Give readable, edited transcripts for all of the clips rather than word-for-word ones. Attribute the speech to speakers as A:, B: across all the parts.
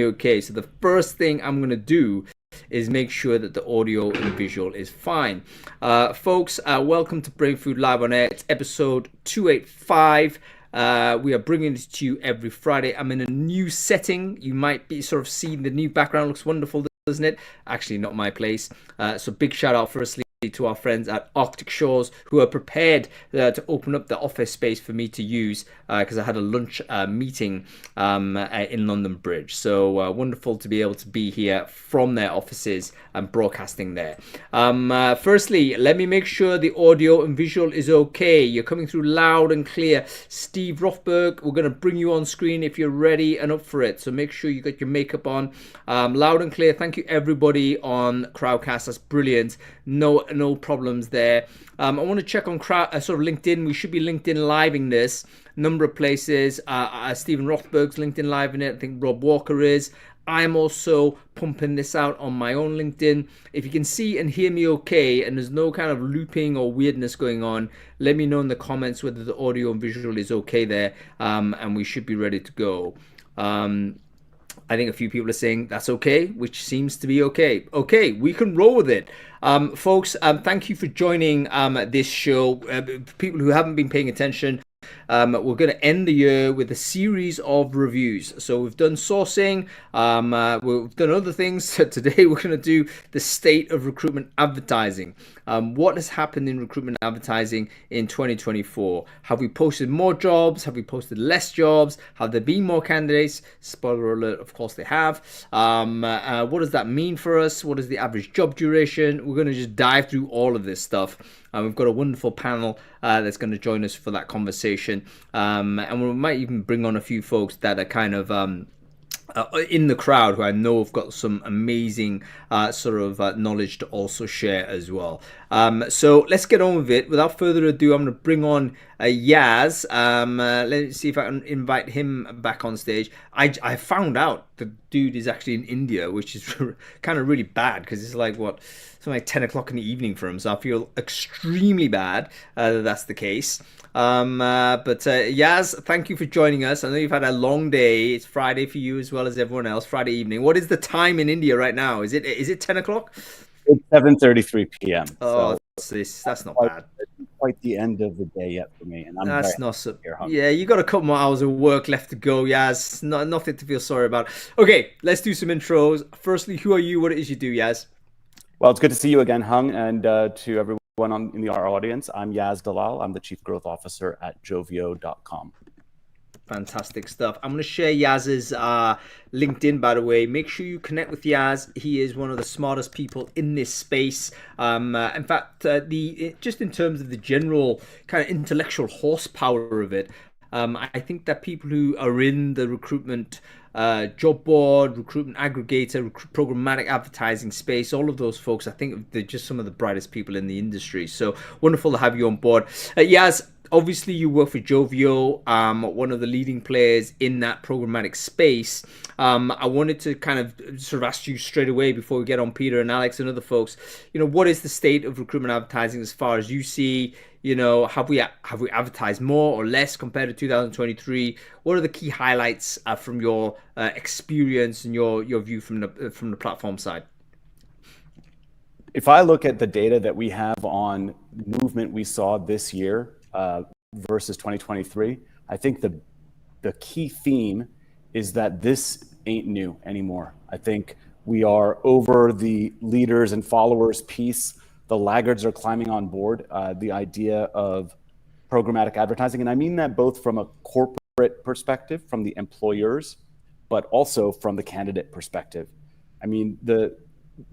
A: okay. So the first thing I'm going to do is make sure that the audio and visual is fine. Folks, welcome to Brain Food Live on Air. It's episode 285. We are bringing this to you every Friday. I'm in a new setting. You might be sort of seeing the new background. Looks wonderful, doesn't it? Actually, not my place. So big shout out firstly to our friends at Arctic Shores, who are prepared to open up the office space for me to use because I had a lunch meeting in London Bridge. So wonderful to be able to be here from their offices and broadcasting there. Firstly, let me make sure the audio and visual is okay. You're coming through loud and clear. Steve Rothberg, we're going to bring you on screen if you're ready and up for it. So make sure you got your makeup on. Loud and clear. Thank you everybody on Crowdcast. That's brilliant. No problems there. I want to check on sort of LinkedIn. We should be LinkedIn living this. Number of places. Stephen Rothberg's LinkedIn live in it. I think Rob Walker is. I'm also pumping this out on my own LinkedIn. If you can see and hear me okay and there's no kind of looping or weirdness going on, let me know in the comments whether the audio and visual is okay there, and we should be ready to go. I think a few people are saying that's okay, which seems to be okay. Okay, we can roll with it. Folks, thank you for joining this show. People who haven't been paying attention, we're going to end the year with a series of reviews. So we've done sourcing, we've done other things. So today we're going to do the state of recruitment advertising. What has happened in recruitment advertising in 2024? Have we posted more jobs? Have we posted less jobs? Have there been more candidates? Spoiler alert, of course they have. What does that mean for us? What is the average job duration? We're going to just dive through all of this stuff. We've got a wonderful panel that's going to join us for that conversation. And we might even bring on a few folks that are kind of in the crowd who I know have got some amazing sort of knowledge to also share as well. So let's get on with it. Without further ado, I'm going to bring on Yaz. Let's see if I can invite him back on stage. I found out the dude is actually in India, which is kind of really bad because it's like, what, something like 10 o'clock in the evening for him. So I feel extremely bad that that's the case. But Yaz, thank you for joining us. I know you've had a long day. It's Friday for you as well as everyone else. Friday evening. What is the time in India right now? Is it 10 o'clock?
B: It's 7:33 p.m.
A: Oh, so that's not bad.
B: Quite the end of the day yet for me, and I'm
A: that's not so. Yeah, you got a couple more hours of work left to go. Yaz, nothing to feel sorry about. Okay, let's do some intros. Firstly, who are you? What it is you do, Yaz?
B: Well, it's good to see you again, Hung, and to everyone in our audience. I'm Yaz Dalal. I'm the Chief Growth Officer at Jovio.com.
A: Fantastic stuff. I'm going to share Yaz's LinkedIn, by the way. Make sure you connect with Yaz. He is one of the smartest people in this space. In fact, just in terms of the general kind of intellectual horsepower of it, I think that people who are in the recruitment job board, recruitment aggregator, programmatic advertising space, all of those folks, I think they're just some of the brightest people in the industry. So wonderful to have you on board. Yaz, obviously you work for Jovio, one of the leading players in that programmatic space. I wanted to kind of sort of ask you straight away before we get on Peter and Alex and other folks, what is the state of recruitment advertising as far as you see? Have we advertised more or less compared to 2023? What are the key highlights from your experience and your view from the platform side?
B: If I look at the data that we have on movement we saw this year versus 2023, I think the key theme is that this ain't new anymore. I think we are over the leaders and followers piece. The laggards are climbing on board the idea of programmatic advertising. And I mean that both from a corporate perspective, from the employers, but also from the candidate perspective. I mean, the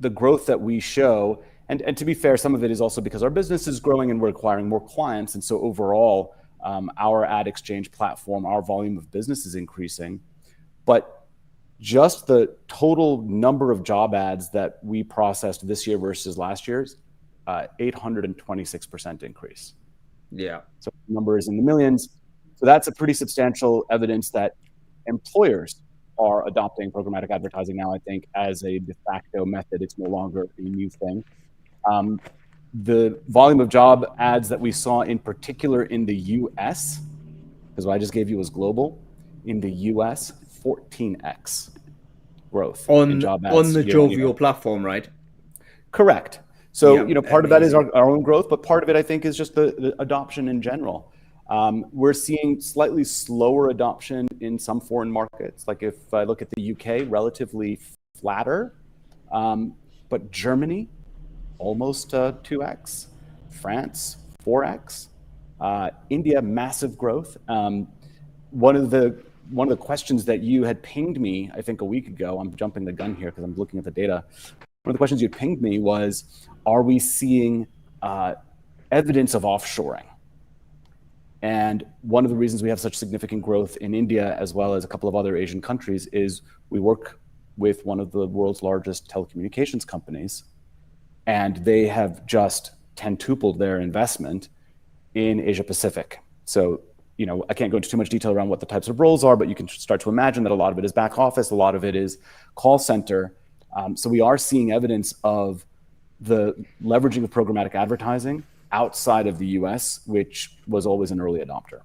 B: growth that we show, and to be fair, some of it is also because our business is growing and we're acquiring more clients. And so overall, our ad exchange platform, our volume of business is increasing. But just the total number of job ads that we processed this year versus last year's 826% increase.
A: Yeah.
B: So the number is in the millions. So that's a pretty substantial evidence that employers are adopting programmatic advertising now, I think, as a de facto method. It's no longer a new thing. The volume of job ads that we saw in particular in the US, because what I just gave you was global, in the US, 14x. growth in
A: on
B: job
A: on
B: ads
A: the
B: year on
A: Jovial
B: year.
A: platform, right?
B: Correct. So,
A: Yeah,
B: you know, part of that is
A: amazing.
B: our own growth, but part of it, I think, is just the adoption in general. We're seeing slightly slower adoption in some foreign markets. Like if I look at the UK, relatively flatter, but Germany, almost 2x, France, 4x, India, massive growth. One of the questions that you had pinged me, I think a week ago, I'm jumping the gun here because I'm looking at the data. One of the questions you pinged me was, are we seeing evidence of offshoring? And one of the reasons we have such significant growth in India, as well as a couple of other Asian countries, is we work with one of the world's largest telecommunications companies, and they have just tentupled their investment in Asia Pacific. So, you know, I can't go into too much detail around what the types of roles are, but you can start to imagine that a lot of it is back office, a lot of it is call center. So we are seeing evidence of the leveraging of programmatic advertising outside of the US, which was always an early adopter.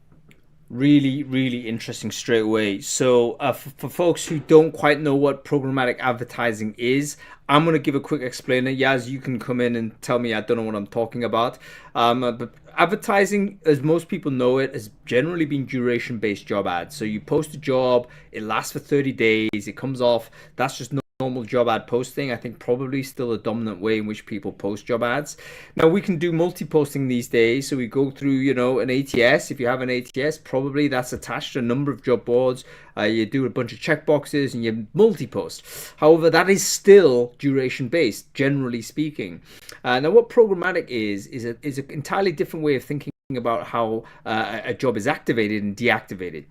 A: Really, really interesting straight away. So, for folks who don't quite know what programmatic advertising is, I'm going to give a quick explainer. Yaz, you can come in and tell me I don't know what I'm talking about. But advertising, as most people know it, has generally been duration-based job ads. So you post a job, it lasts for 30 days, it comes off. That's just normal job ad posting. I think probably still a dominant way in which people post job ads. Now we can do multi-posting these days, so we go through, you know, an ATS. If you have an ATS, probably that's attached to a number of job boards. You do a bunch of checkboxes and you multi-post. However, that is still duration-based, generally speaking. Now, what programmatic is an entirely different way of thinking about how a job is activated and deactivated.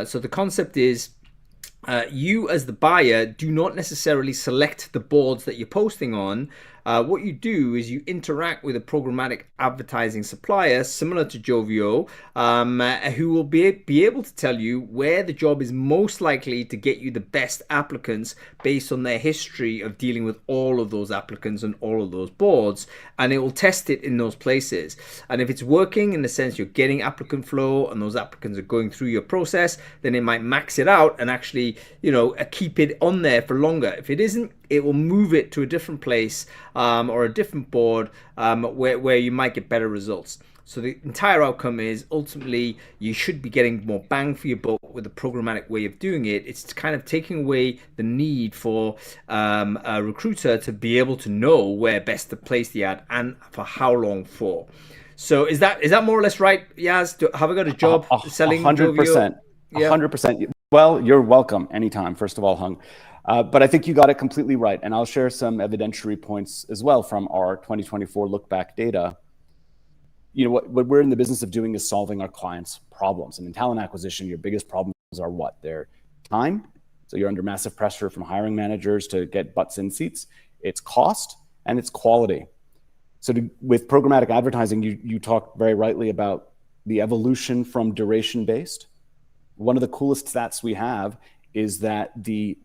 A: So the concept is you as the buyer do not necessarily select the boards that you're posting on. What you do is you interact with a programmatic advertising supplier similar to Jovio, who will be able to tell you where the job is most likely to get you the best applicants based on their history of dealing with all of those applicants and all of those boards, and it will test it in those places. And if it's working in the sense you're getting applicant flow and those applicants are going through your process, then it might max it out and actually, you know, keep it on there for longer. If it isn't, it will move it to a different place or a different board where you might get better results. So the entire outcome is ultimately you should be getting more bang for your buck with a programmatic way of doing it. It's kind of taking away the need for a recruiter to be able to know where best to place the ad and for how long for. So is that more or less right, Yaz? Have I got a job selling Jovio?
B: 100%.
A: Yeah.
B: 100%. Well, you're welcome anytime, first of all, Hung. But I think you got it completely right. And I'll share some evidentiary points as well from our 2024 look back data. You know, what we're in the business of doing is solving our clients' problems. And in talent acquisition, your biggest problems are what? They're time. So you're under massive pressure from hiring managers to get butts in seats. It's cost and it's quality. So with programmatic advertising, you talked very rightly about the evolution from duration-based. One of the coolest stats we have is that the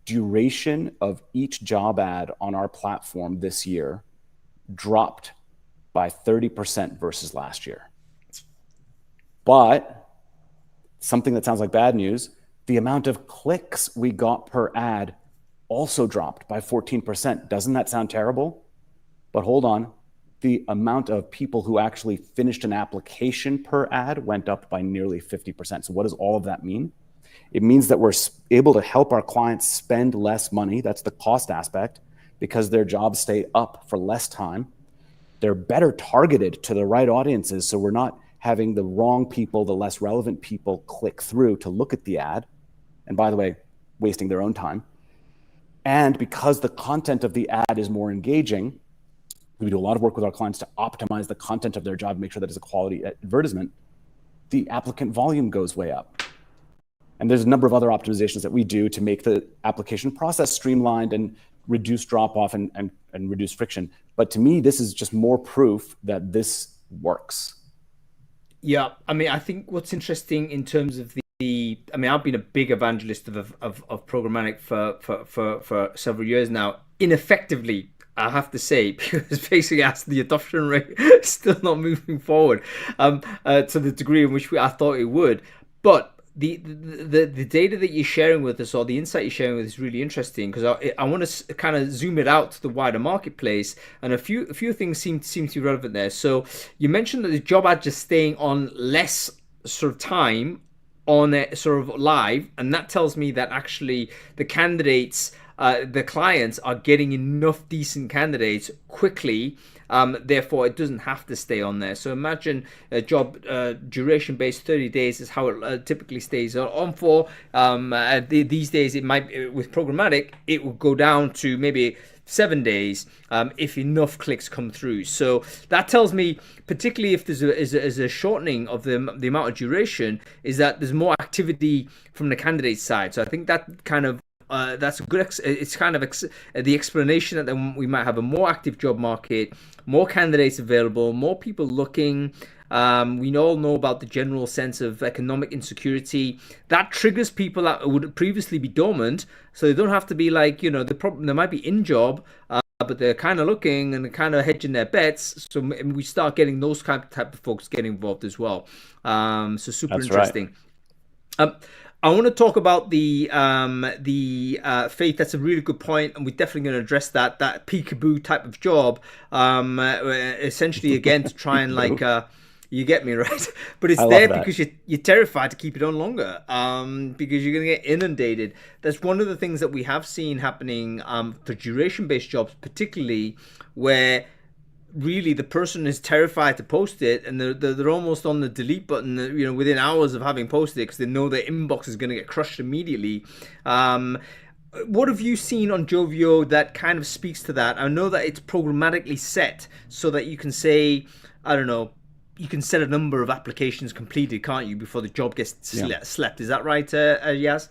B: duration of each job ad on our platform this year dropped by 30% versus last year. But something that sounds like bad news, the amount of clicks we got per ad also dropped by 14%. Doesn't that sound terrible? But hold on, the amount of people who actually finished an application per ad went up by nearly 50%. So what does all of that mean? It means that we're able to help our clients spend less money. That's the cost aspect, because their jobs stay up for less time. They're better targeted to the right audiences, so we're not having the wrong people, the less relevant people click through to look at the ad. And by the way, wasting their own time. And because the content of the ad is more engaging, we do a lot of work with our clients to optimize the content of their job, make sure that it's a quality advertisement. The applicant volume goes way up. And there's a number of other optimizations that we do to make the application process streamlined and reduce drop-off and reduce friction. But to me, this is just more proof that this works.
A: Yeah, I mean, I think what's interesting in terms of I mean, I've been a big evangelist of programmatic for several years now. Ineffectively, I have to say, because basically as the adoption rate is still not moving forward to the degree in which I thought it would. But the data that you're sharing with us, or the insight you're sharing with us, is really interesting, because I want to kind of zoom it out to the wider marketplace, and a few things seem to be relevant there. So you mentioned that the job ad just staying on less sort of time on it, sort of live, and that tells me that actually the candidates, the clients are getting enough decent candidates quickly. Therefore, it doesn't have to stay on there. So imagine a job duration based 30 days is how it typically stays on for. These days, it might, with programmatic, it will go down to maybe 7 days if enough clicks come through. So that tells me, particularly if there's a shortening of the amount of duration, is that there's more activity from the candidate side. So I think that kind of that's a good. It's kind of the explanation that then we might have a more active job market, more candidates available, more people looking. We all know about the general sense of economic insecurity that triggers people that would previously be dormant. So they don't have to be like, the problem. They might be in job, but they're kind of looking and kind of hedging their bets. So we start getting those type of folks getting involved as well. So super
B: That's right.
A: interesting. I want to talk about the faith. That's a really good point, and we're definitely going to address that peekaboo type of job. Essentially, again, to try and like you get me right, but it's
B: I love
A: there
B: that.
A: because you're terrified to keep it on longer, because you're going to get inundated. That's one of the things that we have seen happening for duration-based jobs, particularly where really the person is terrified to post it, and they're almost on the delete button, within hours of having posted it, because they know their inbox is going to get crushed immediately. What have you seen on Jovio that kind of speaks to that? I know that it's programmatically set so that you can say, I don't know, you can set a number of applications completed, can't you, before the job gets slept? Is that right, Yas?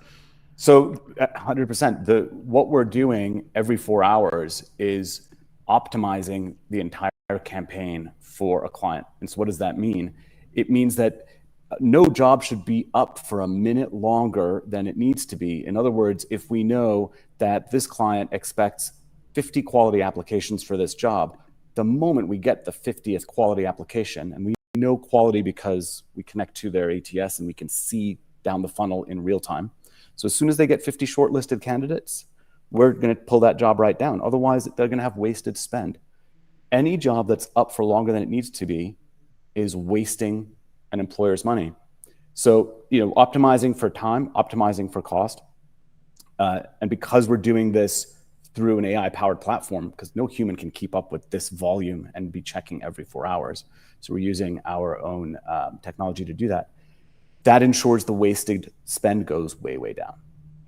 B: So 100%. What we're doing every 4 hours is optimizing the entire campaign for a client. And so what does that mean? It means that no job should be up for a minute longer than it needs to be. In other words, if we know that this client expects 50 quality applications for this job, the moment we get the 50th quality application, and we know quality because we connect to their ATS and we can see down the funnel in real time. So as soon as they get 50 shortlisted candidates, we're going to pull that job right down. Otherwise, they're going to have wasted spend. Any job that's up for longer than it needs to be is wasting an employer's money. So, optimizing for time, optimizing for cost. And because we're doing this through an AI-powered platform, because no human can keep up with this volume and be checking every 4 hours. So we're using our own technology to do that. That ensures the wasted spend goes way, way down.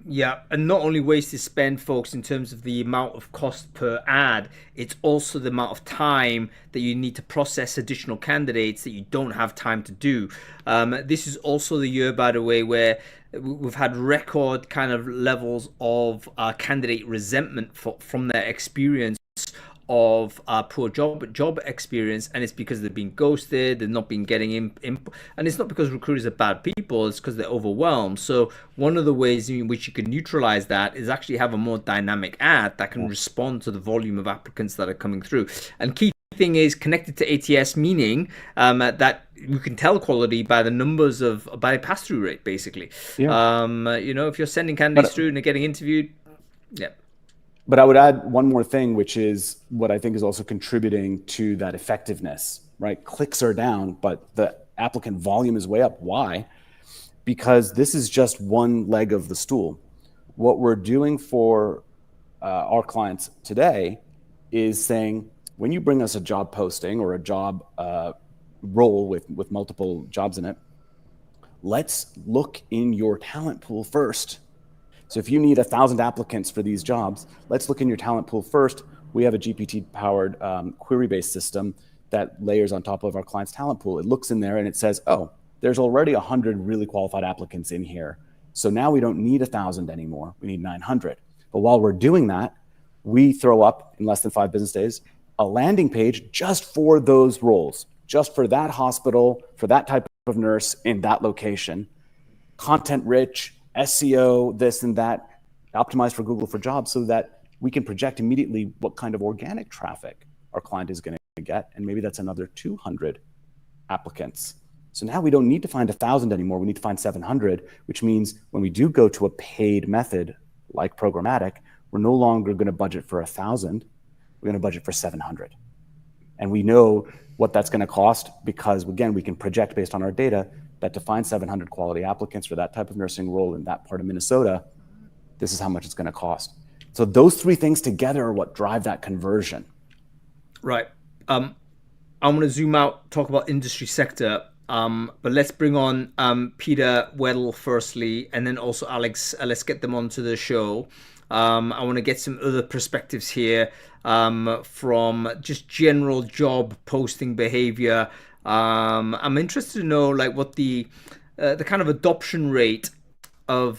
A: Yeah, and not only wasted spend, folks, in terms of the amount of cost per ad, it's also the amount of time that you need to process additional candidates that you don't have time to do. This is also the year, by the way, where we've had record kind of levels of candidate resentment from their experience of poor job experience, and it's because they've been ghosted, they've not been getting in, and it's not because recruiters are bad people, it's because they're overwhelmed. So one of the ways in which you can neutralize that is actually have a more dynamic ad that can respond to the volume of applicants that are coming through. And key thing is connected to ATS, meaning that you can tell quality by the numbers by pass-through rate, basically.
B: Yeah.
A: If you're sending candidates through and they're getting interviewed, yeah.
B: But I would add one more thing, which is what I think is also contributing to that effectiveness, right? Clicks are down, but the applicant volume is way up. Why? Because this is just one leg of the stool. What we're doing for our clients today is saying, when you bring us a job posting or a job role with multiple jobs in it, let's look in your talent pool first. So if you need 1,000 applicants for these jobs, let's look in your talent pool first. We have a GPT-powered query-based system that layers on top of our client's talent pool. It looks in there and it says, oh, there's already 100 really qualified applicants in here. So now we don't need 1,000 anymore. We need 900. But while we're doing that, we throw up in less than 5 business days a landing page just for those roles, just for that hospital, for that type of nurse in that location, content rich, SEO, this and that, optimized for Google for Jobs, so that we can project immediately what kind of organic traffic our client is going to get. And maybe that's another 200 applicants. So now we don't need to find 1,000 anymore. We need to find 700, which means when we do go to a paid method like programmatic, we're no longer going to budget for 1,000. We're going to budget for 700. And we know what that's going to cost because, again, we can project based on our data that to find 700 quality applicants for that type of nursing role in that part of Minnesota, this is how much it's going to cost. So those three things together are what drive that conversion.
A: Right. I'm going to zoom out, talk about industry sector. But let's bring on Peter Weddle firstly, and then also Alex. Let's get them onto the show. I want to get some other perspectives here from just general job posting behavior. I'm interested to know like what the kind of adoption rate of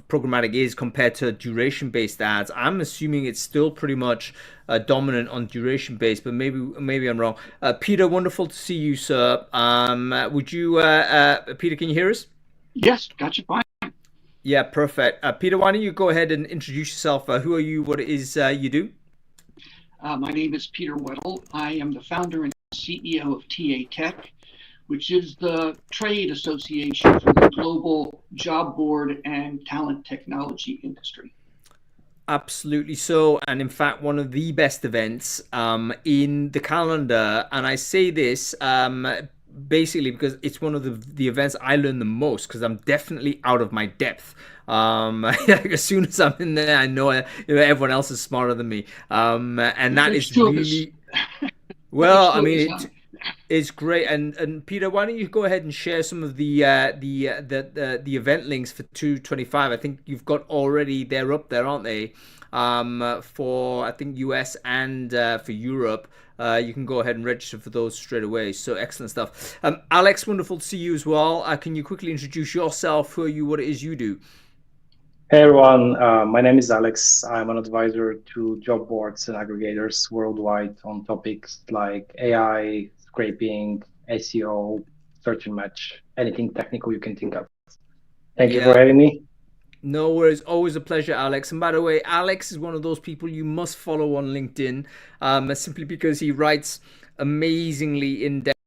A: programmatic is compared to duration based ads. I'm assuming it's still pretty much dominant on duration based, but maybe I'm wrong. Peter, wonderful to see you, sir. Would you, Peter, can you hear us?
C: Yes, gotcha. Fine.
A: Yeah, perfect. Peter, why don't you go ahead and introduce yourself? Who are you? What it is you do?
C: My name is Peter Weddle. I am the founder and CEO of TA Tech, which is the trade association for the global job board and talent technology industry.
A: Absolutely so, and in fact, one of the best events in the calendar. And I say this basically because it's one of the events I learn the most because I'm definitely out of my depth. As soon as I'm in there, I know, everyone else is smarter than me, and that is really well. I mean, it's great. And Peter, why don't you go ahead and share some of the event links for 225? I think you've got already. They're up there, aren't they? For I think US and for Europe. You can go ahead and register for those straight away. So excellent stuff. Alex, wonderful to see you as well. Can you quickly introduce yourself? Who are you? What it is you do?
D: Hey everyone, my name is Alex. I'm an advisor to job boards and aggregators worldwide on topics like AI, scraping, SEO, search and match, anything technical you can think of. Thank you for having me.
A: No worries, always a pleasure, Alex. And by the way, Alex is one of those people you must follow on LinkedIn, simply because he writes amazingly in-depth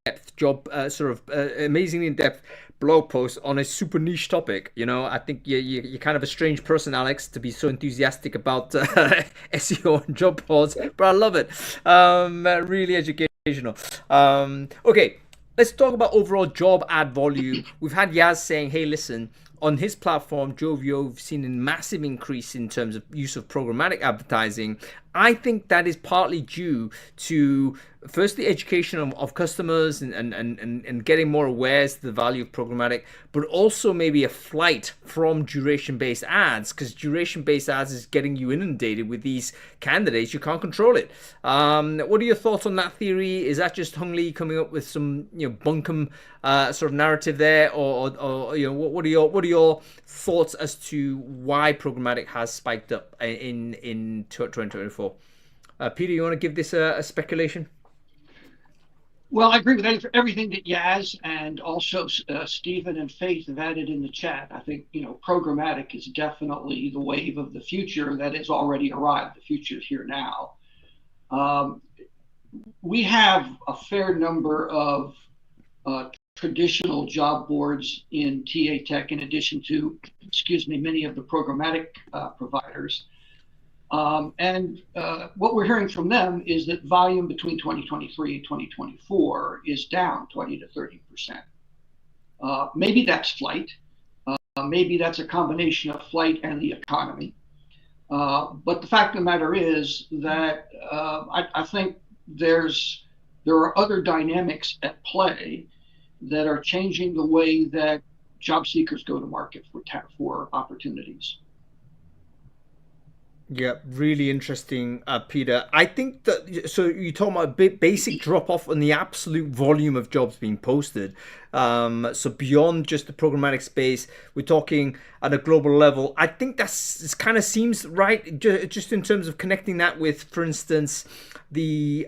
A: amazingly in-depth blog posts on a super niche topic. I think you're kind of a strange person, Alex, to be so enthusiastic about SEO and job boards, but I love it. Really educational. Okay, let's talk about overall job ad volume. We've had Yaz saying, hey, listen, on his platform, Jovio, we've seen a massive increase in terms of use of programmatic advertising. I think that is partly due to, firstly, education of customers and getting more aware as to the value of programmatic, but also maybe a flight from duration-based ads, because duration-based ads is getting you inundated with these candidates. You can't control it. What are your thoughts on that theory? Is that just Hung Lee coming up with some bunkum sort of narrative there, or what are your thoughts as to why programmatic has spiked up in 2024? Peter, you want to give this a speculation?
C: Well, I agree with everything that Yaz and also Stephen and Faith have added in the chat. I think, programmatic is definitely the wave of the future that has already arrived. The future is here now. We have a fair number of traditional job boards in TA Tech, in addition to, many of the programmatic providers. And what we're hearing from them is that volume between 2023 and 2024 is down 20 to 30%. Maybe that's flight. Maybe that's a combination of flight and the economy. But the fact of the matter is that I think there are other dynamics at play that are changing the way that job seekers go to market for opportunities.
A: Yeah, really interesting, Peter. I think that, so you talk about a basic drop off on the absolute volume of jobs being posted. So beyond just the programmatic space, we're talking at a global level. I think this kind of seems right, just in terms of connecting that with, for instance, the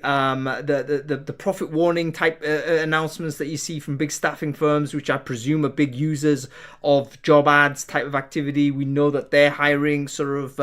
A: profit warning type announcements that you see from big staffing firms, which I presume are big users of job ads type of activity. We know that they're hiring sort of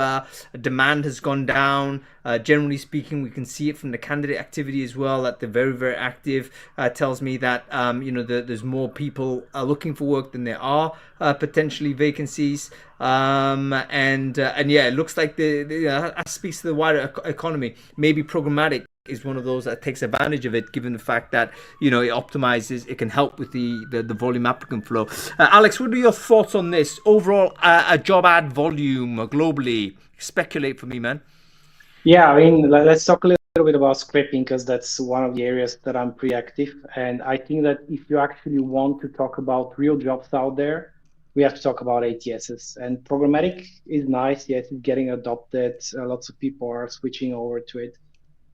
A: demand has gone down. Generally speaking, we can see it from the candidate activity as well, that they're very, very active. Tells me that there's more people looking for work than there are potentially vacancies. And yeah, it looks like that speaks to the wider economy. Maybe programmatic is one of those that takes advantage of it, given the fact that it optimizes, it can help with the volume applicant flow. Alex, what are your thoughts on this overall? A job ad volume globally. Speculate for me, man.
D: Yeah, I mean, let's talk a little bit about scraping, because that's one of the areas that I'm pretty active. And I think that if you actually want to talk about real jobs out there, we have to talk about ATSs. And programmatic is nice. Yes, it's getting adopted. Lots of people are switching over to it.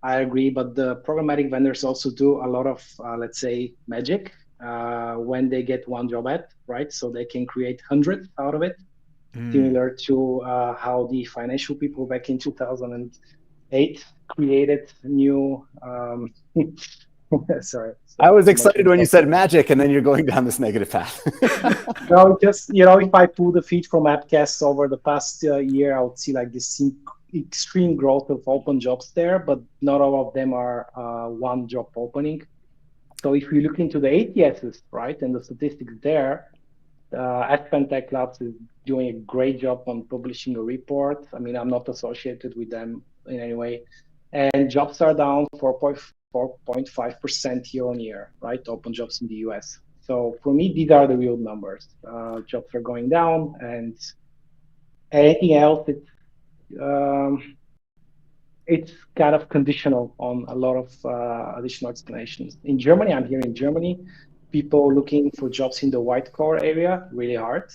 D: I agree, but the programmatic vendors also do a lot of, let's say, magic when they get one job ad, right? So they can create hundreds out of it, similar to how the financial people back in 2008 created new. Sorry.
B: I was excited when you said magic, and then you're going down this negative path.
D: No, just if I pull the feed from Appcast over the past year, I would see like this extreme growth of open jobs there, but not all of them are one job opening. So if we look into the ATSs, right, and the statistics there, Aspen Tech Labs is doing a great job on publishing a report. I mean, I'm not associated with them in any way. And jobs are down 4.5% year on year, right? Open jobs in the US. So for me, these are the real numbers. Jobs are going down, and anything else, it's kind of conditional on a lot of additional explanations. In Germany, I'm here in Germany, people looking for jobs in the white collar area, really hard.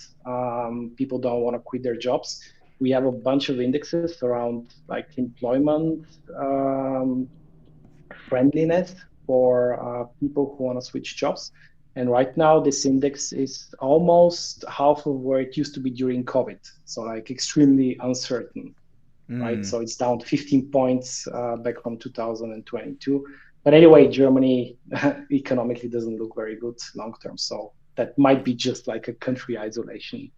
D: People don't want to quit their jobs. We have a bunch of indexes around like employment friendliness for people who want to switch jobs. And right now, this index is almost half of where it used to be during COVID. So like extremely uncertain. Right, so it's down 15 points back from 2022. But anyway, Germany economically doesn't look very good long term. So that might be just like a country isolation.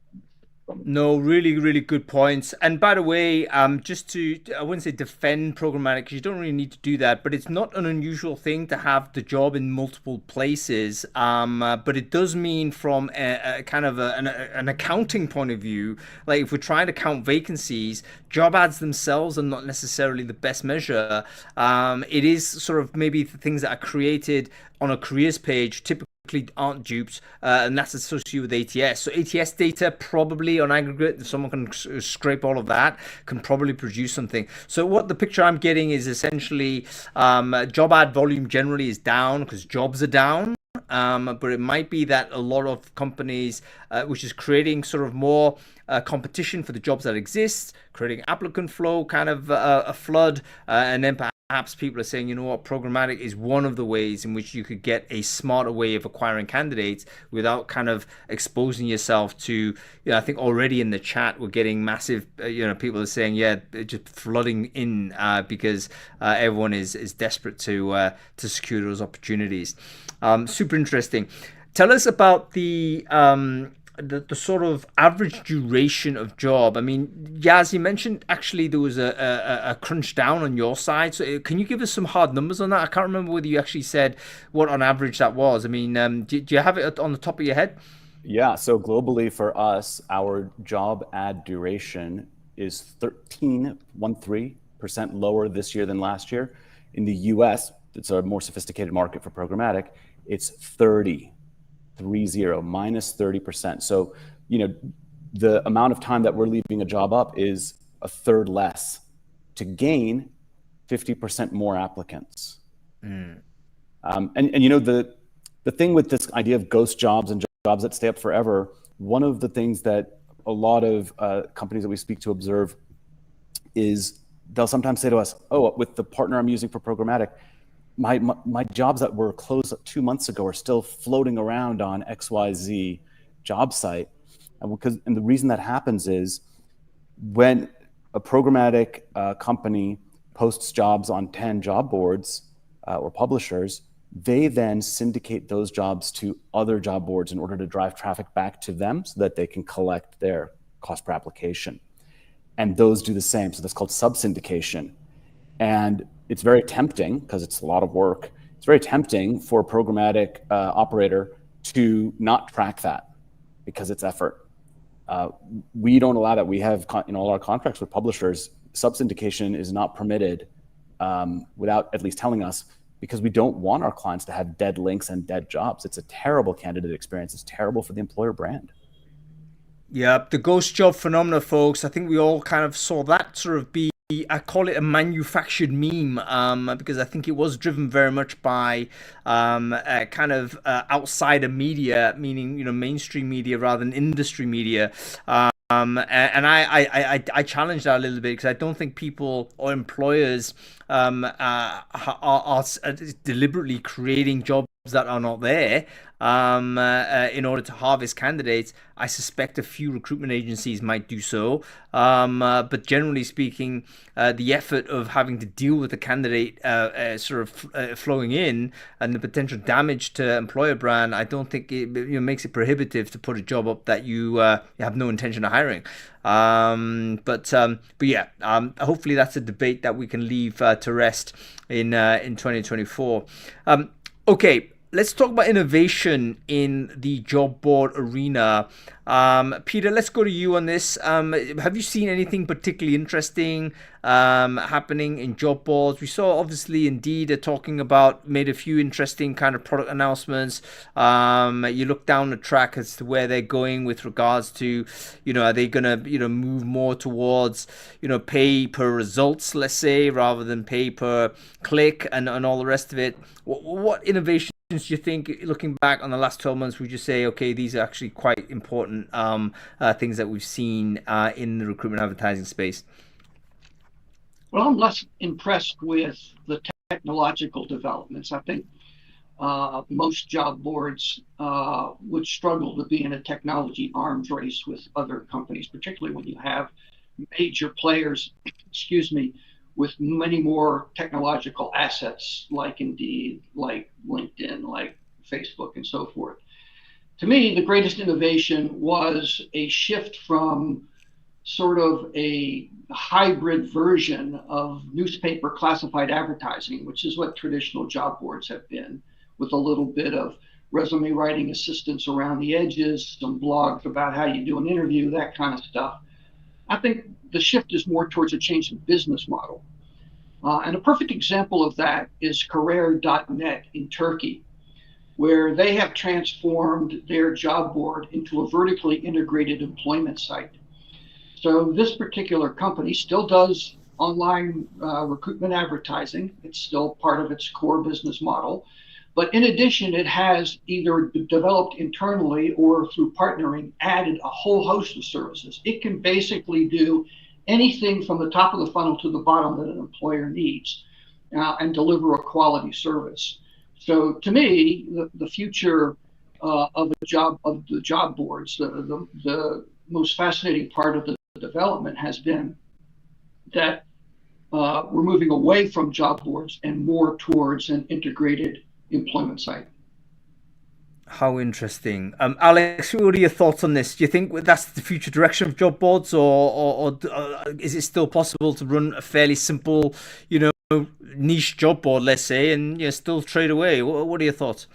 A: No, really, really good points. And by the way, just to, I wouldn't say defend programmatic, because you don't really need to do that, but it's not an unusual thing to have the job in multiple places. But it does mean from a kind of an accounting point of view, like if we're trying to count vacancies, job ads themselves are not necessarily the best measure. It is sort of maybe the things that are created on a careers page, typically aren't duped, and that's associated with ATS. So ATS data probably on aggregate, someone can scrape all of that, can probably produce something. So what the picture I'm getting is essentially job ad volume generally is down because jobs are down. But it might be that a lot of companies, which is creating sort of more competition for the jobs that exist, creating applicant flow, kind of a flood, and then perhaps people are saying, you know what, programmatic is one of the ways in which you could get a smarter way of acquiring candidates without kind of exposing yourself to, I think already in the chat we're getting massive, people are saying, yeah, just flooding in because everyone is desperate to secure those opportunities. Super interesting. Tell us about the sort of average duration of job. I mean, Yaz, you mentioned actually there was a crunch down on your side. So can you give us some hard numbers on that? I can't remember whether you actually said what on average that was. I mean, do you have it on the top of your head?
B: Yeah, so globally for us, our job ad duration is 13% lower this year than last year. In the US, it's a more sophisticated market for programmatic, it's 30 minus 30%. So, the amount of time that we're leaving a job up is a third less to gain 50% more applicants. And the thing with this idea of ghost jobs and jobs that stay up forever, one of the things that a lot of companies that we speak to observe is they'll sometimes say to us, oh, with the partner I'm using for programmatic, my jobs that were closed 2 months ago are still floating around on XYZ job site. And the reason that happens is when a programmatic company posts jobs on 10 job boards or publishers, they then syndicate those jobs to other job boards in order to drive traffic back to them so that they can collect their cost per application. and those do the same. So that's called sub-syndication. And it's very tempting, because it's a lot of work, it's very tempting for a programmatic operator to not track that because it's effort. We don't allow that. We have in all our contracts with publishers, sub-syndication is not permitted without at least telling us, because we don't want our clients to have dead links and dead jobs. It's a terrible candidate experience. It's terrible for the employer brand.
A: Yeah, the ghost job phenomena, folks. I think we all kind of saw that sort of be, I call it a manufactured meme, because I think it was driven very much by kind of outsider media, meaning, you know, mainstream media rather than industry media. And I challenge that a little bit, because I don't think people or employers are deliberately creating jobs that are not there in order to harvest candidates. I suspect a few recruitment agencies might do so, but generally speaking, the effort of having to deal with the candidate sort of flowing in, and the potential damage to employer brand, I don't think it, you know, makes it prohibitive to put a job up that you have no intention of hiring. But yeah, hopefully that's a debate that we can leave to rest in 2024. Okay, let's talk about innovation in the job board arena. Peter, let's go to you on this. Have you seen anything particularly interesting happening in job boards? We saw obviously Indeed made a few interesting kind of product announcements. You look down the track as to where they're going with regards to, you know, are they going to, you know, move more towards, you know, pay per results, let's say, rather than pay per click and all the rest of it. What innovations do you think, looking back on the last 12 months, would you say, okay, these are actually quite important things that we've seen in the recruitment advertising space?
C: Well, I'm less impressed with the technological developments. I think most job boards would struggle to be in a technology arms race with other companies, particularly when you have major players, excuse me, with many more technological assets like Indeed, like LinkedIn, like Facebook, and so forth. To me, the greatest innovation was a shift from sort of a hybrid version of newspaper classified advertising, which is what traditional job boards have been, with a little bit of resume writing assistance around the edges, some blogs about how you do an interview, that kind of stuff. I think the shift is more towards a change in business model. And a perfect example of that is Career.net in Turkey, where they have transformed their job board into a vertically integrated employment site. So this particular company still does online recruitment advertising. It's still part of its core business model. But in addition, it has either developed internally or through partnering added a whole host of services. It can basically do anything from the top of the funnel to the bottom that an employer needs and deliver a quality service. So to me, the future of the job boards, the most fascinating part of the development has been that we're moving away from job boards and more towards an integrated employment site.
A: How interesting. Alex, what are your thoughts on this? Do you think that's the future direction of job boards, or is it still possible to run a fairly simple, you know, niche job board, let's say, and, you know, still trade away? What are your thoughts?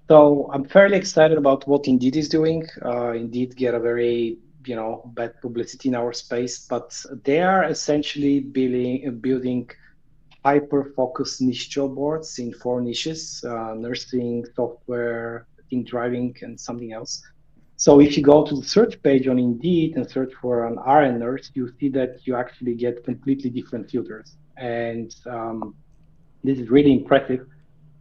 D: So I'm fairly excited about what Indeed is doing. Indeed get a very, you know, bad publicity in our space, but they are essentially building hyper-focused niche job boards in 4 niches: nursing, software, I think driving, and something else. So if you go to the search page on Indeed and search for an RN nurse, you see that you actually get completely different filters. And this is really impressive.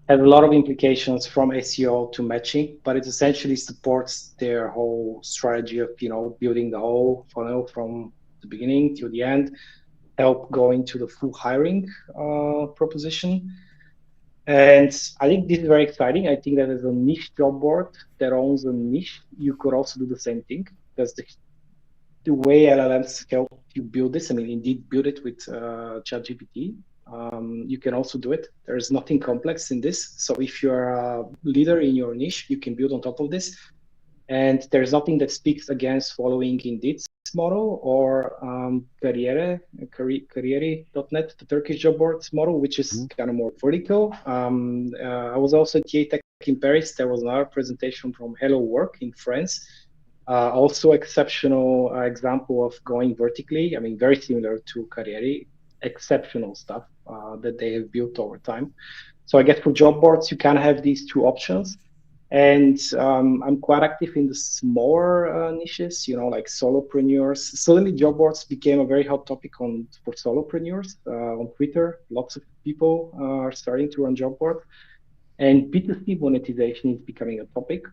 D: Has a lot of implications from SEO to matching, but it essentially supports their whole strategy of, you know, building the whole funnel from the beginning to the end, help going to the full hiring proposition. And I think this is very exciting. I think that as a niche job board that owns a niche, you could also do the same thing, because the way LLMs help you build this, I mean, Indeed build it with ChatGPT. You can also do it. There's nothing complex in this. So if you're a leader in your niche, you can build on top of this. And there's nothing that speaks against following Indeed's model or Kariyeri.net, the Turkish job boards model, which is kind of more vertical. I was also at TA Tech in Paris. There was another presentation from Hello Work in France. Also exceptional example of going vertically. I mean, very similar to Kariyeri, exceptional stuff that they have built over time. So I guess for job boards, you can have these two options. And I'm quite active in the smaller niches, like solopreneurs. Suddenly, job boards became a very hot topic for solopreneurs on Twitter. Lots of people are starting to run job boards, and B2C monetization is becoming a topic.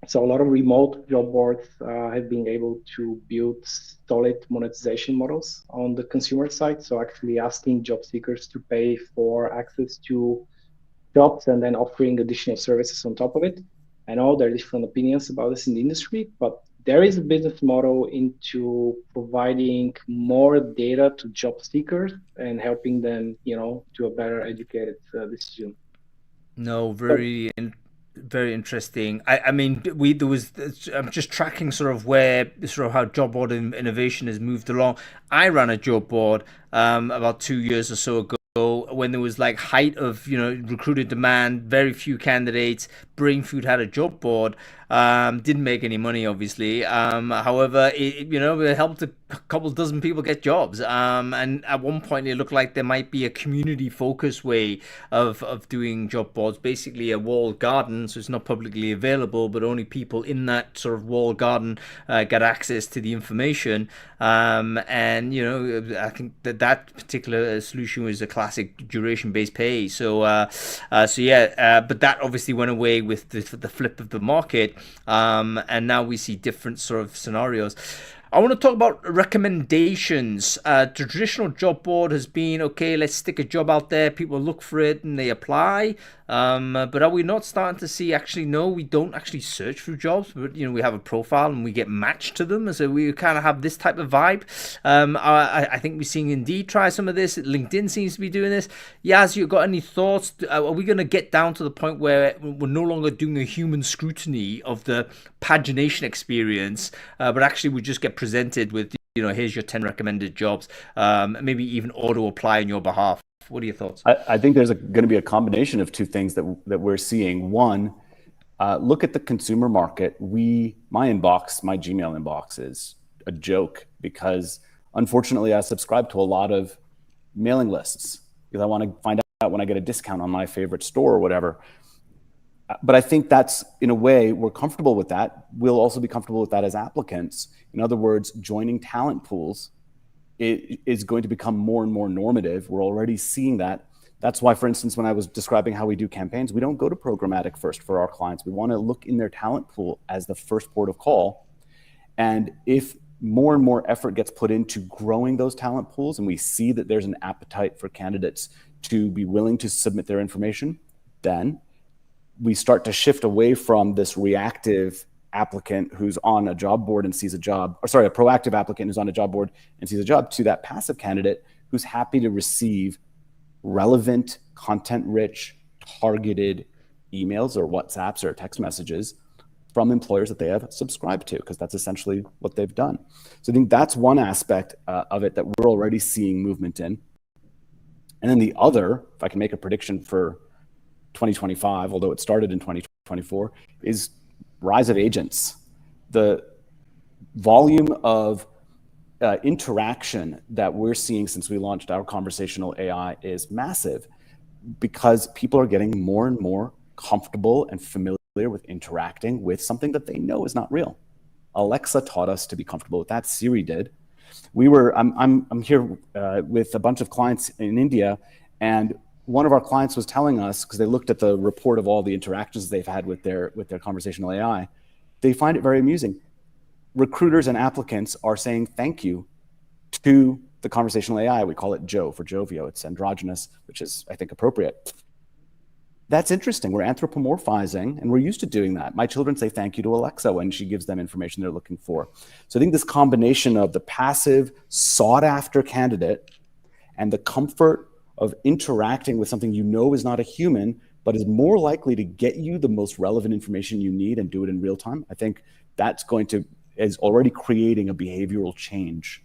D: So a lot of remote job boards have been able to build solid monetization models on the consumer side. So actually asking job seekers to pay for access to jobs and then offering additional services on top of it. I know there are different opinions about this in the industry, but there is a business model into providing more data to job seekers and helping them, to a better educated decision.
A: No, very interesting. I mean, I'm just tracking sort of how job board innovation has moved along. I ran a job board about 2 years or so ago, when there was like height of recruiter demand, very few candidates. Brain Food had a job board, didn't make any money obviously, however it helped a couple dozen people get jobs, and at one point it looked like there might be a community focused way of doing job boards, basically a walled garden, so it's not publicly available, but only people in that sort of walled garden get access to the information. And I think that particular solution was a classic duration-based pay. But that obviously went away with the flip of the market, and now we see different sort of scenarios. I want to talk about recommendations. The traditional job board has been, okay, let's stick a job out there, people look for it and they apply. But are we not starting to see, actually, no, we don't actually search for jobs, but we have a profile and we get matched to them. So we kind of have this type of vibe. I think we're seeing Indeed try some of this. LinkedIn seems to be doing this. Yaz, you got any thoughts? Are we going to get down to the point where we're no longer doing a human scrutiny of the pagination experience, but actually we just get presented with, here's your 10 recommended jobs, maybe even auto apply on your behalf? What are your thoughts?
B: I think there's going to be a combination of two things that we're seeing. One, look at the consumer market. My Gmail inbox is a joke because unfortunately I subscribe to a lot of mailing lists because I want to find out when I get a discount on my favorite store or whatever. But I think that's, in a way, we're comfortable with that. We'll also be comfortable with that as applicants. In other words, joining talent pools is going to become more and more normative. We're already seeing that. That's why, for instance, when I was describing how we do campaigns, we don't go to programmatic first for our clients. We want to look in their talent pool as the first port of call. And if more and more effort gets put into growing those talent pools and we see that there's an appetite for candidates to be willing to submit their information, then we start to shift away from this reactive applicant who's on a job board and sees a job, a proactive applicant who's on a job board and sees a job, to that passive candidate who's happy to receive relevant, content-rich, targeted emails or WhatsApps or text messages from employers that they have subscribed to, because that's essentially what they've done. So I think that's one aspect of it that we're already seeing movement in. And then the other, if I can make a prediction for 2025, although it started in 2024, is rise of agents. The volume of interaction that we're seeing since we launched our conversational AI is massive because people are getting more and more comfortable and familiar with interacting with something that they know is not real. Alexa taught us to be comfortable with that. Siri did. I'm here with a bunch of clients in India, and one of our clients was telling us, because they looked at the report of all the interactions they've had with their conversational AI, they find it very amusing. Recruiters and applicants are saying thank you to the conversational AI. We call it Joe for Jovio. It's androgynous, which is, I think, appropriate. That's interesting. We're anthropomorphizing, and we're used to doing that. My children say thank you to Alexa when she gives them information they're looking for. So I think this combination of the passive, sought-after candidate and the comfort of interacting with something you know is not a human, but is more likely to get you the most relevant information you need and do it in real time, I think that's is already creating a behavioral change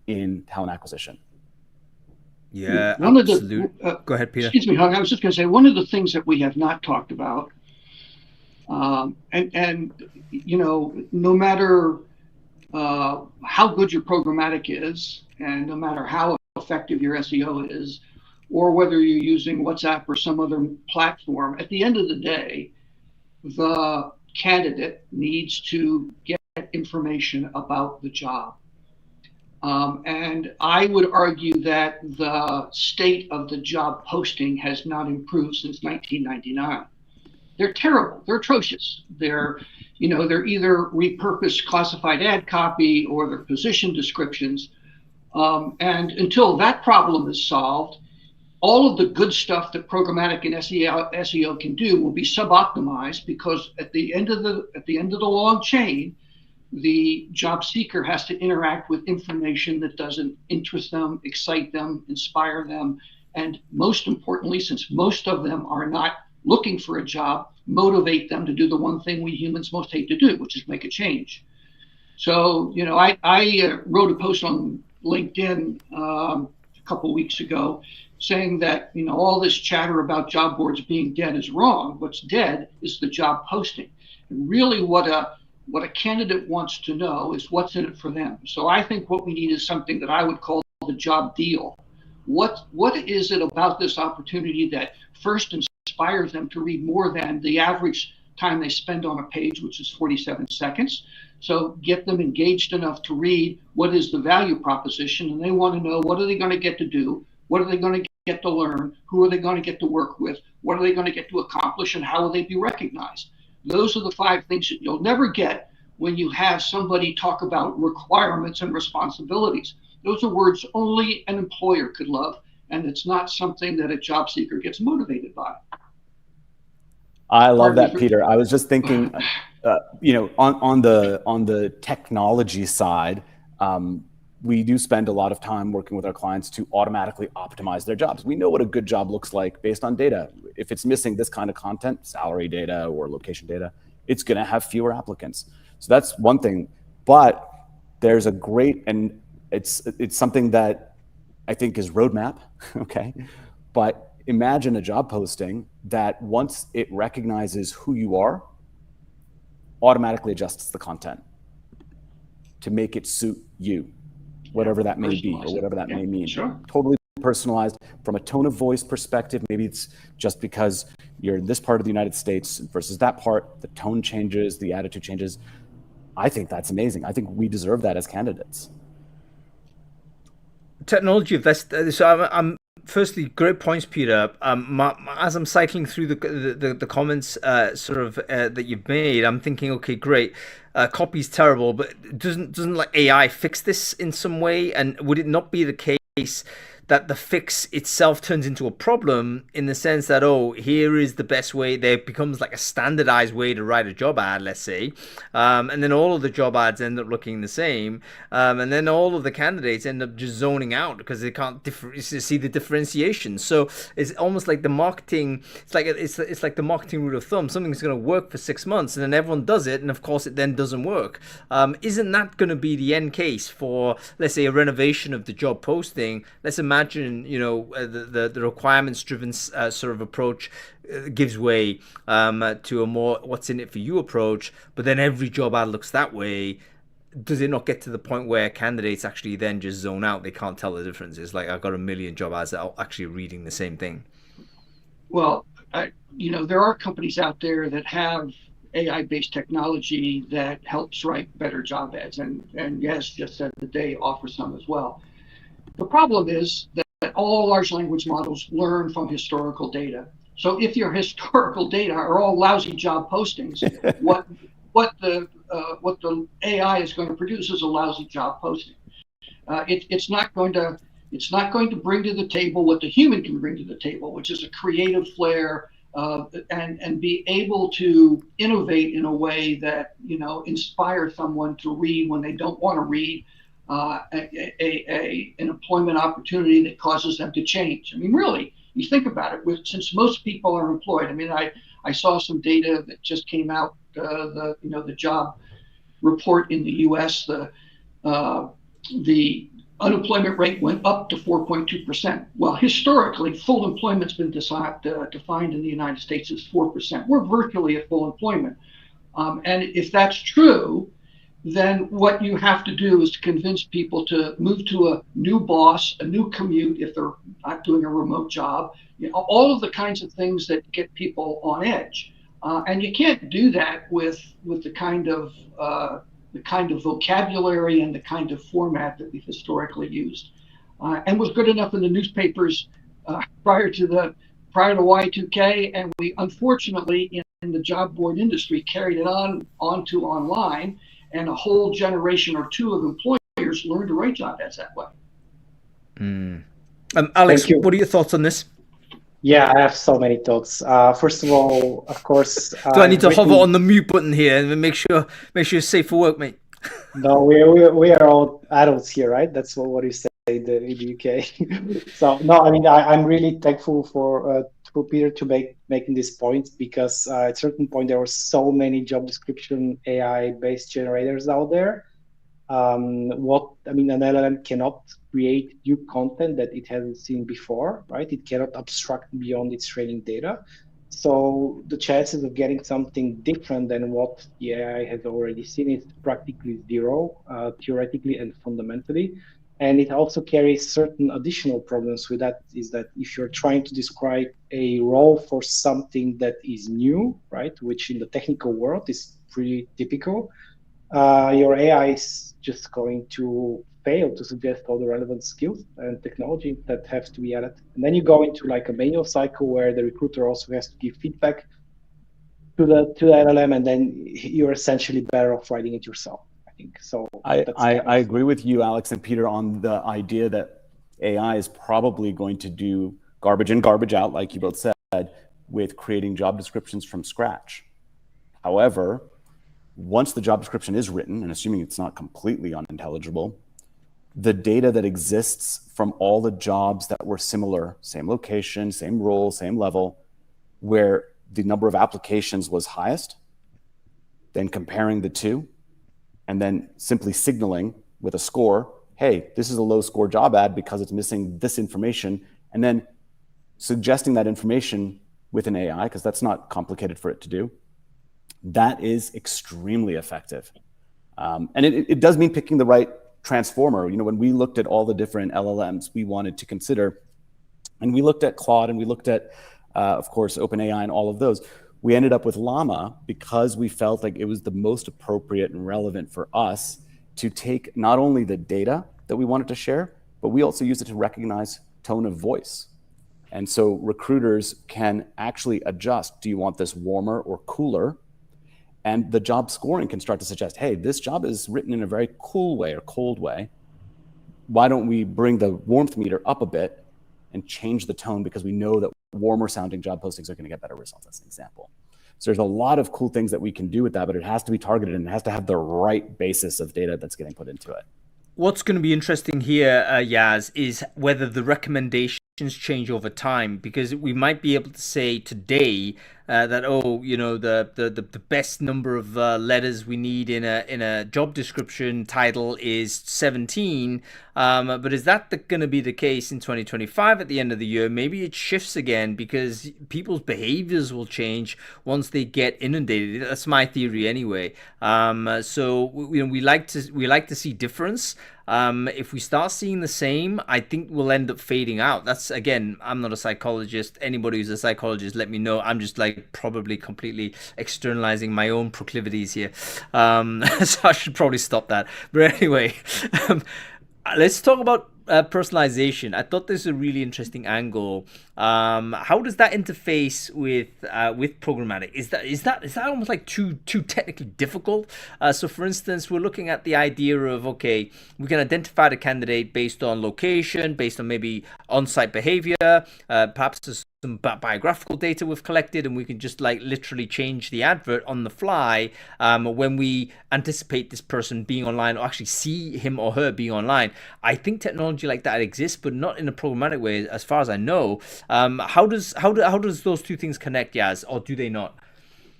B: in talent acquisition.
A: Yeah,
C: one
A: absolutely.
C: of the
A: Go ahead, Peter.
C: excuse me, Hung, I was just going to say, one of the things that we have not talked about, and no matter how good your programmatic is, and no matter how effective your SEO is, or whether you're using WhatsApp or some other platform, at the end of the day, the candidate needs to get information about the job. And I would argue that the state of the job posting has not improved since 1999. They're terrible. They're atrocious. They're either repurposed classified ad copy or they're position descriptions. And until that problem is solved, all of the good stuff that programmatic and SEO can do will be suboptimized, because at the end of the long chain, the job seeker has to interact with information that doesn't interest them, excite them, inspire them, and most importantly, since most of them are not looking for a job, motivate them to do the one thing we humans most hate to do, which is make a change. So, I wrote a post on LinkedIn a couple weeks ago saying that, all this chatter about job boards being dead is wrong. What's dead is the job posting. And really what a candidate wants to know is what's in it for them. So I think what we need is something that I would call the job deal. What is it about this opportunity that first inspires them to read more than the average time they spend on a page, which is 47 seconds? So get them engaged enough to read what is the value proposition, and they want to know, what are they going to get to do? What are they going to get to learn? Who are they going to get to work with? What are they going to get to accomplish, and how will they be recognized? Those are the 5 things that you'll never get when you have somebody talk about requirements and responsibilities. Those are words only an employer could love, and it's not something that a job seeker gets motivated by.
B: I love that, Peter. I was just thinking, on the technology side, we do spend a lot of time working with our clients to automatically optimize their jobs. We know what a good job looks like based on data. If it's missing this kind of content, salary data or location data, it's going to have fewer applicants. So that's one thing. But there's a great, and it's something that I think is roadmap, okay? But imagine a job posting that once it recognizes who you are, automatically adjusts the content to make it suit you, whatever that may be or whatever that may mean.
C: Sure.
B: Totally personalized from a tone of voice perspective. Maybe it's just because you're in this part of the United States versus that part, the tone changes, the attitude changes. I think that's amazing. I think we deserve that as candidates.
A: Technology, I'm firstly, great points, Peter. As I'm cycling through the comments that you've made, I'm thinking, okay, great. Copy's terrible, but doesn't like AI fix this in some way? And would it not be the case that the fix itself turns into a problem, in the sense that, oh, here is the best way? There becomes like a standardized way to write a job ad, let's say, and then all of the job ads end up looking the same, and then all of the candidates end up just zoning out because they can't see the differentiation. So it's almost like the marketing. It's like the marketing rule of thumb. Something's going to work for 6 months, and then everyone does it, and of course it then doesn't work. Isn't that going to be the end case for, let's say, a renovation of the job posting? Let's imagine, the requirements driven sort of approach gives way to a more what's in it for you approach, but then every job ad looks that way. Does it not get to the point where candidates actually then just zone out? They can't tell the difference. It's like, I've got a million job ads that are actually reading the same thing.
C: Well, there are companies out there that have AI-based technology that helps write better job ads, and yes, just said that they offer some as well. The problem is that all large language models learn from historical data. So if your historical data are all lousy job postings, what the AI is going to produce is a lousy job posting. It's not going to bring to the table what the human can bring to the table, which is a creative flair, and be able to innovate in a way that inspire someone to read when they don't want to read. An employment opportunity that causes them to change. I mean, really, you think about it, since most people are employed. I mean, I saw some data that just came out, the job report in the U.S. The unemployment rate went up to 4.2%. Well, historically, full employment's been defined in the United States as 4%. We're virtually at full employment. And if that's true, then what you have to do is to convince people to move to a new boss, a new commute if they're not doing a remote job, all of the kinds of things that get people on edge. And you can't do that with the kind of vocabulary and the kind of format that we've historically used, and was good enough in the newspapers prior to Y2K, and we unfortunately in the job board industry carried it onto online, and a whole generation or two of employers learned to write job ads that way.
A: Alex, what are your thoughts on this?
D: Yeah, I have so many thoughts. First of all, of course,
A: do I need to hover on the mute button here and make sure you're safe for work, mate?
D: No, we are all adults here, right? That's what you say in the UK. So no, I mean, I'm really thankful for Peter to making these points, because at a certain point there were so many job description AI based generators out there. An LLM cannot create new content that it hasn't seen before, right? It cannot abstract beyond its training data. So the chances of getting something different than what the AI has already seen is practically zero, theoretically and fundamentally. And it also carries certain additional problems with that, is that if you're trying to describe a role for something that is new, right, which in the technical world is pretty typical, your AI is just going to fail to suggest all the relevant skills and technology that have to be added. And then you go into like a manual cycle where the recruiter also has to give feedback to the LLM, and then you're essentially better off writing it yourself, I think. So
B: I agree with you, Alex and Peter, on the idea that AI is probably going to do garbage in, garbage out, like you both said, with creating job descriptions from scratch. However, once the job description is written, and assuming it's not completely unintelligible, the data that exists from all the jobs that were similar, same location, same role, same level, where the number of applications was highest, then comparing the two, and then simply signaling with a score, hey, this is a low score job ad because it's missing this information, and then suggesting that information with an AI, because that's not complicated for it to do. That is extremely effective. And it does mean picking the right transformer. When we looked at all the different LLMs we wanted to consider, and we looked at Claude and we looked at, of course, OpenAI and all of those, we ended up with Llama because we felt like it was the most appropriate and relevant for us to take not only the data that we wanted to share, but we also use it to recognize tone of voice. And so recruiters can actually adjust. Do you want this warmer or cooler? And the job scoring can start to suggest, hey, this job is written in a very cool way or cold way. Why don't we bring the warmth meter up a bit and change the tone, because we know that warmer sounding job postings are going to get better results, as an example. So there's a lot of cool things that we can do with that, but it has to be targeted and it has to have the right basis of data that's getting put into it.
A: What's going to be interesting here, Yaz, is whether the recommendations change over time, because we might be able to say today that the best number of letters we need in a job description title is 17, but is that going to be the case in 2025 at the end of the year? Maybe it shifts again because people's behaviors will change once they get inundated. That's my theory anyway. So we like to see difference. If we start seeing the same, I think we'll end up fading out. That's, again, I'm not a psychologist. Anybody who's a psychologist, let me know. I'm just probably completely externalizing my own proclivities here. So I should probably stop that. But anyway, let's talk about personalization. I thought this was a really interesting angle. How does that interface with programmatic? Is that almost like too technically difficult? So for instance, we're looking at the idea of, okay, we can identify the candidate based on location, based on maybe on-site behavior, perhaps some biographical data we've collected, and we can just like literally change the advert on the fly when we anticipate this person being online, or actually see him or her being online. I think technology like that exists, but not in a programmatic way, as far as I know. How does those two things connect, Yaz, or do they not?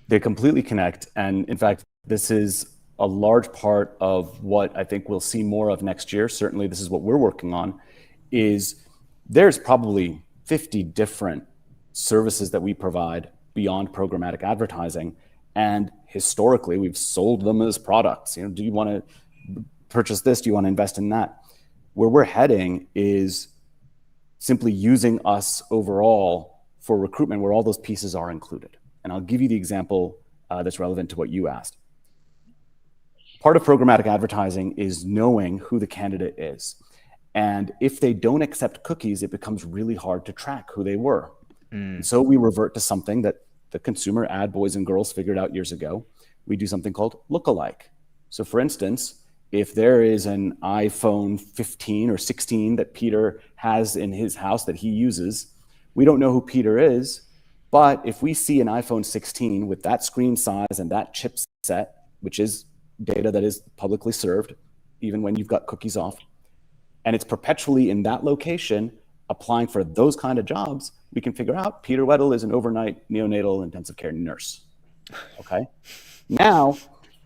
B: They completely connect, and in fact, this is a large part of what I think we'll see more of next year. Certainly, this is what we're working on. Is there's probably 50 different services that we provide beyond programmatic advertising, and historically we've sold them as products. You know, do you want to purchase this? Do you want to invest in that? Where we're heading is simply using us overall for recruitment, where all those pieces are included. And I'll give you the example that's relevant to what you asked. Part of programmatic advertising is knowing who the candidate is. And if they don't accept cookies, it becomes really hard to track who they were. And so we revert to something that the consumer ad boys and girls figured out years ago. We do something called lookalike. So for instance, if there is an iPhone 15 or 16 that Peter has in his house that he uses, we don't know who Peter is, but if we see an iPhone 16 with that screen size and that chipset, which is data that is publicly served, even when you've got cookies off, and it's perpetually in that location applying for those kind of jobs, we can figure out Peter Weddle is an overnight neonatal intensive care nurse. Okay. Now,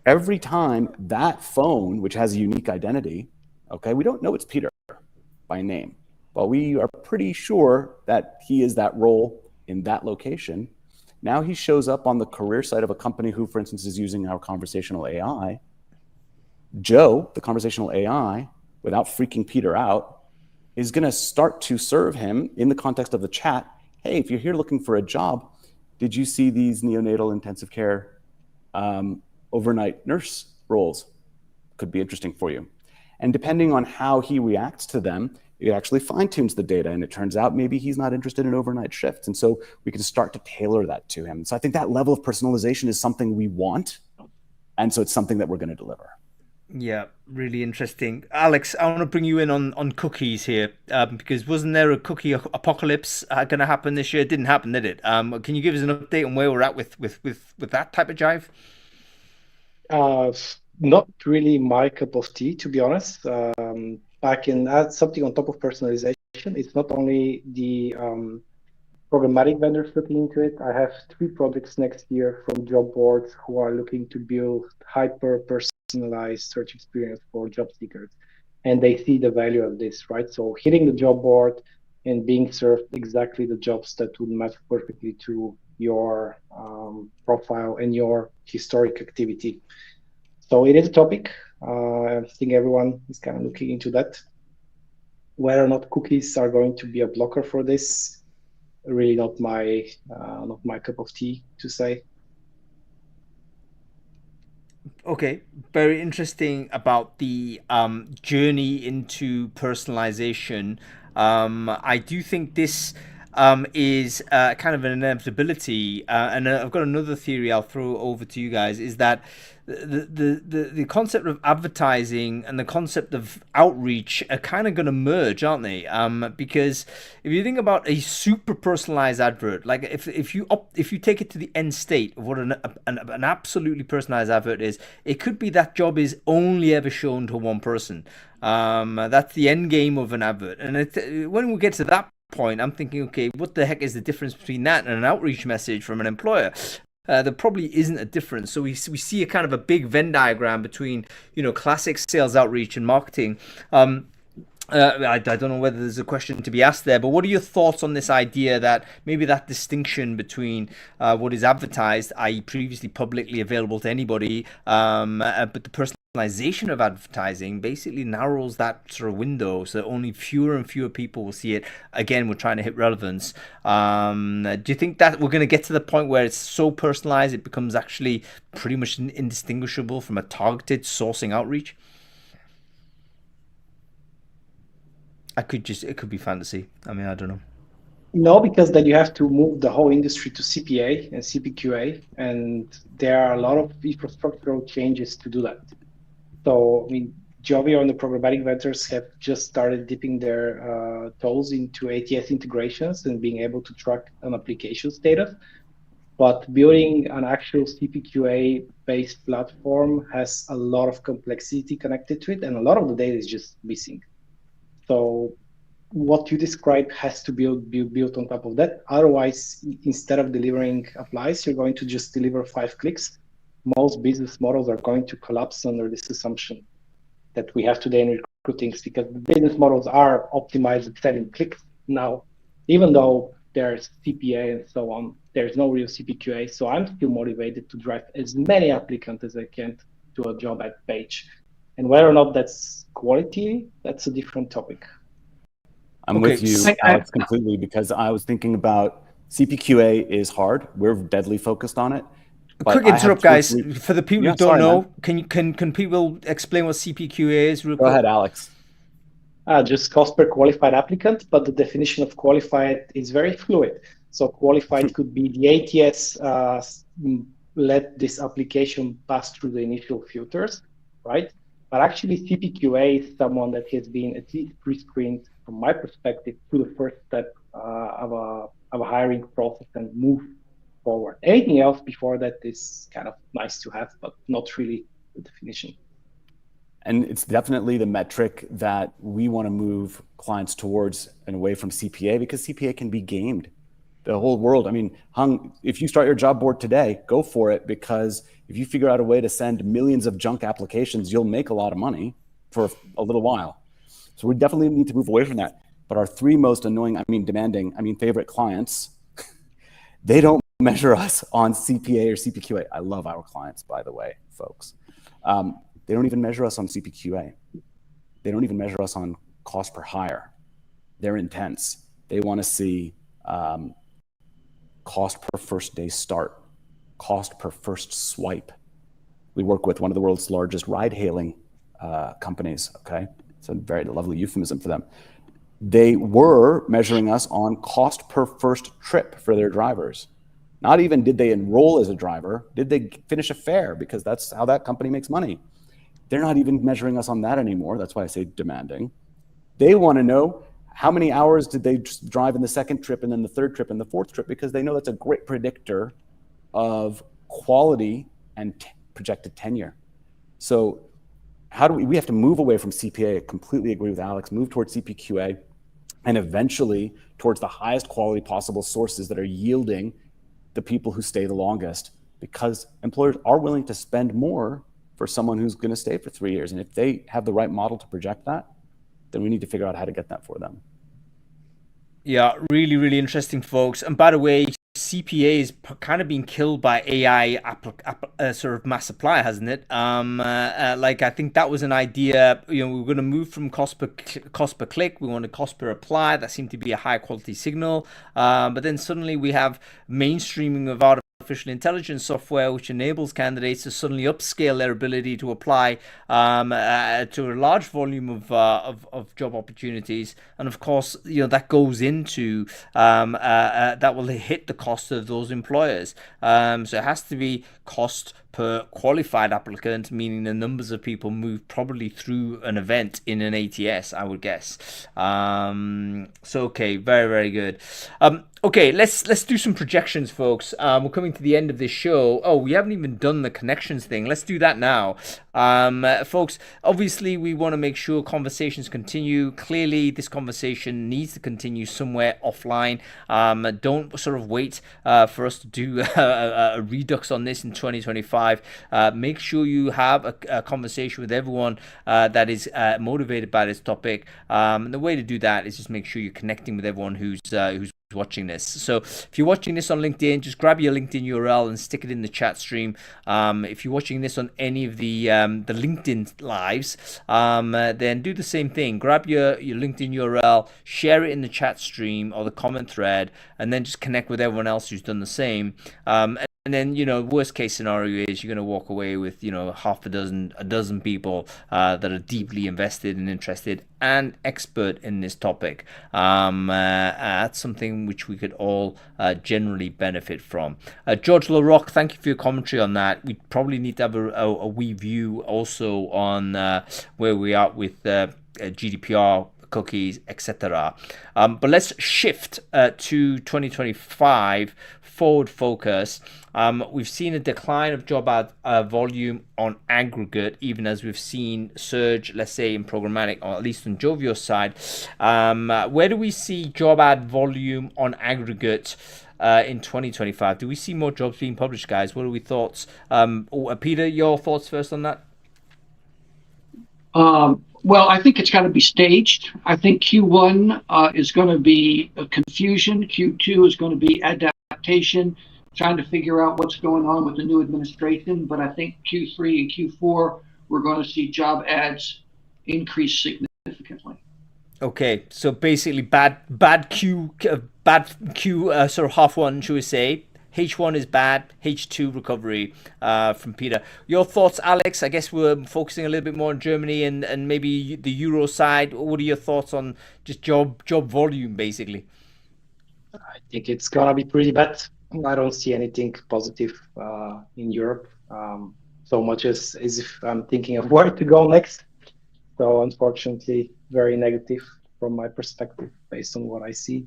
B: every time that phone, which has a unique identity, okay, we don't know it's Peter by name, but we are pretty sure that he is that role in that location. Now he shows up on the career site of a company who, for instance, is using our conversational AI. Joe, the conversational AI, without freaking Peter out, is going to start to serve him in the context of the chat. Hey, if you're here looking for a job, did you see these neonatal intensive care overnight nurse roles? Could be interesting for you. And depending on how he reacts to them, it actually fine-tunes the data, and it turns out maybe he's not interested in overnight shifts. And so we can start to tailor that to him. So I think that level of personalization is something we want. And so it's something that we're going to deliver.
A: Yeah, really interesting. Alex, I want to bring you in on cookies here, because wasn't there a cookie apocalypse going to happen this year? It didn't happen, did it? Can you give us an update on where we're at with that type of jive?
D: Not really my cup of tea, to be honest. I can add something on top of personalization. It's not only the programmatic vendors looking into it. I have 3 projects next year from job boards who are looking to build hyper-personalized search experience for job seekers. And they see the value of this, right? So hitting the job board and being served exactly the jobs that would match perfectly to your profile and your historic activity. So it is a topic. I think everyone is kind of looking into that. Whether or not cookies are going to be a blocker for this, really not my cup of tea to say.
A: Okay, very interesting about the journey into personalization. I do think this is kind of an inevitability, and I've got another theory I'll throw over to you guys. Is that the concept of advertising and the concept of outreach are kind of going to merge, aren't they? Because if you think about a super personalized advert, like if you take it to the end state of what an absolutely personalized advert is, it could be that job is only ever shown to one person. That's the end game of an advert, and when we get to that point, I'm thinking, okay, what the heck is the difference between that and an outreach message from an employer? There probably isn't a difference. So we see a kind of a big Venn diagram between, classic sales outreach and marketing. I don't know whether there's a question to be asked there, but what are your thoughts on this idea that maybe that distinction between what is advertised, i.e. previously publicly available to anybody, but the personalization of advertising basically narrows that sort of window so that only fewer and fewer people will see it? Again, we're trying to hit relevance. Do you think that we're going to get to the point where it's so personalized it becomes actually pretty much indistinguishable from a targeted sourcing outreach? It could be fantasy. I mean, I don't know.
D: No, because then you have to move the whole industry to CPA and CPQA, and there are a lot of infrastructural changes to do that. So, I mean, Jovi and the programmatic vendors have just started dipping their toes into ATS integrations and being able to track an application status. But building an actual CPQA-based platform has a lot of complexity connected to it, and a lot of the data is just missing. So what you described has to be built on top of that. Otherwise, instead of delivering applies, you're going to just deliver 5 clicks. Most business models are going to collapse under this assumption that we have today in recruiting, because the business models are optimized at selling clicks now, even though there's CPA and so on, there's no real CPQA. So I'm still motivated to drive as many applicants as I can to a job ad page. And whether or not that's quality, that's a different topic.
B: I'm with you, Alex, completely, because I was thinking about CPQA is hard. We're deadly focused on it.
A: Quick interrupt, guys. For the people who don't know, can people explain what CPQA is?
B: Go ahead, Alex.
D: Just cost per qualified applicant, but the definition of qualified is very fluid. So qualified could be the ATS let this application pass through the initial filters, right? But actually CPQA is someone that has been at least pre-screened, from my perspective, to the first step of a hiring process and move forward. Anything else before that is kind of nice to have, but not really the definition.
B: And it's definitely the metric that we want to move clients towards and away from CPA, because CPA can be gamed. The whole world. I mean, if you start your job board today, go for it, because if you figure out a way to send millions of junk applications, you'll make a lot of money for a little while. So we definitely need to move away from that. But our 3 most annoying, favorite clients, they don't measure us on CPA or CPQA. I love our clients, by the way, folks. They don't even measure us on CPQA. They don't even measure us on cost per hire. They're intense. They want to see cost per first day start, cost per first swipe. We work with one of the world's largest ride-hailing companies, okay? It's a very lovely euphemism for them. They were measuring us on cost per first trip for their drivers. Not even did they enroll as a driver, did they finish a fare, because that's how that company makes money. They're not even measuring us on that anymore. That's why I say demanding. They want to know how many hours did they drive in the second trip and then the third trip and the fourth trip, because they know that's a great predictor of quality and projected tenure. So how do we have to move away from CPA? I completely agree with Alex, move towards CPQA, and eventually towards the highest quality possible sources that are yielding the people who stay the longest, because employers are willing to spend more for someone who's going to stay for 3 years. And if they have the right model to project that, then we need to figure out how to get that for them.
A: Yeah, really, really interesting, folks. And by the way, CPA is kind of being killed by AI sort of mass supply, hasn't it? Like, I think that was an idea. You know, we're going to move from cost per click. We want a cost per apply. That seemed to be a high quality signal. But then suddenly we have mainstreaming of artificial intelligence software, which enables candidates to suddenly upscale their ability to apply to a large volume of job opportunities. And of course, you know, that goes into that will hit the cost of those employers. So it has to be cost per qualified applicant, meaning the numbers of people move probably through an event in an ATS, I would guess. So okay, very, very good. Okay, let's do some projections, folks. We're coming to the end of this show. Oh, we haven't even done the connections thing. Let's do that now. Folks, obviously we want to make sure conversations continue. Clearly, this conversation needs to continue somewhere offline. Don't sort of wait for us to do a redux on this in 2025. Make sure you have a conversation with everyone that is motivated by this topic. And the way to do that is just make sure you're connecting with everyone who's watching this. So if you're watching this on LinkedIn, just grab your LinkedIn URL and stick it in the chat stream. If you're watching this on any of the LinkedIn lives, then do the same thing. Grab your LinkedIn URL, share it in the chat stream or the comment thread, and then just connect with everyone else who's done the same. then, worst case scenario is you're going to walk away with, half a dozen people that are deeply invested and interested and expert in this topic. That's something which we could all generally benefit from. George LaRock, thank you for your commentary on that. We probably need to have a wee view also on where we are with GDPR, cookies, etc. But let's shift to 2025 forward focus. We've seen a decline of job ad volume on aggregate, even as we've seen surge, let's say, in programmatic, or at least on Jovio's side. Where do we see job ad volume on aggregate in 2025? Do we see more jobs being published, guys? What are we thoughts? Peter, your thoughts first on that?
C: Well, I think it's got to be staged. I think Q1 is going to be a confusion. Q2 is going to be adaptation, trying to figure out what's going on with the new administration. But I think Q3 and Q4, we're going to see job ads increase significantly.
A: Okay, so basically bad Q sort of half one, should we say? H1 is bad, H2 recovery from Peter. Your thoughts, Alex? I guess we're focusing a little bit more on Germany and maybe the Euro side. What are your thoughts on just job volume, basically?
D: I think it's gonna be pretty bad. I don't see anything positive in Europe so much as if I'm thinking of where to go next. So unfortunately, very negative from my perspective based on what I see.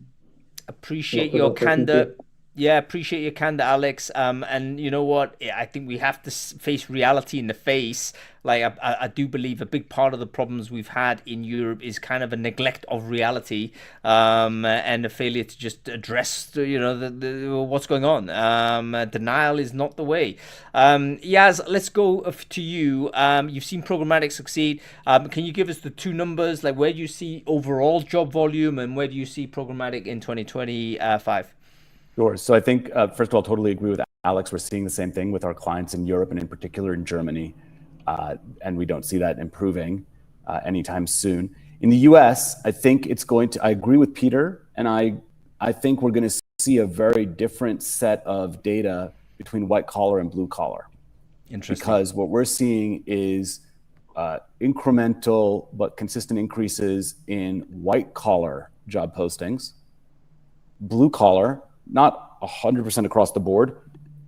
A: Appreciate your candor. Yeah, appreciate your candor, Alex. And you know what? I think we have to face reality in the face. Like, I do believe a big part of the problems we've had in Europe is kind of a neglect of reality, and a failure to just address, what's going on. Denial is not the way. Yaz, let's go to you. You've seen programmatic succeed. Can you give us the two numbers? Like, where do you see overall job volume, and where do you see programmatic in 2025?
B: Sure. So I think, first of all, totally agree with Alex. We're seeing the same thing with our clients in Europe and in particular in Germany. And we don't see that improving anytime soon. In the US, I think I agree with Peter. And I think we're going to see a very different set of data between white collar and blue collar.
A: Interesting.
B: Because what we're seeing is incremental but consistent increases in white collar job postings. Blue collar, not 100% across the board,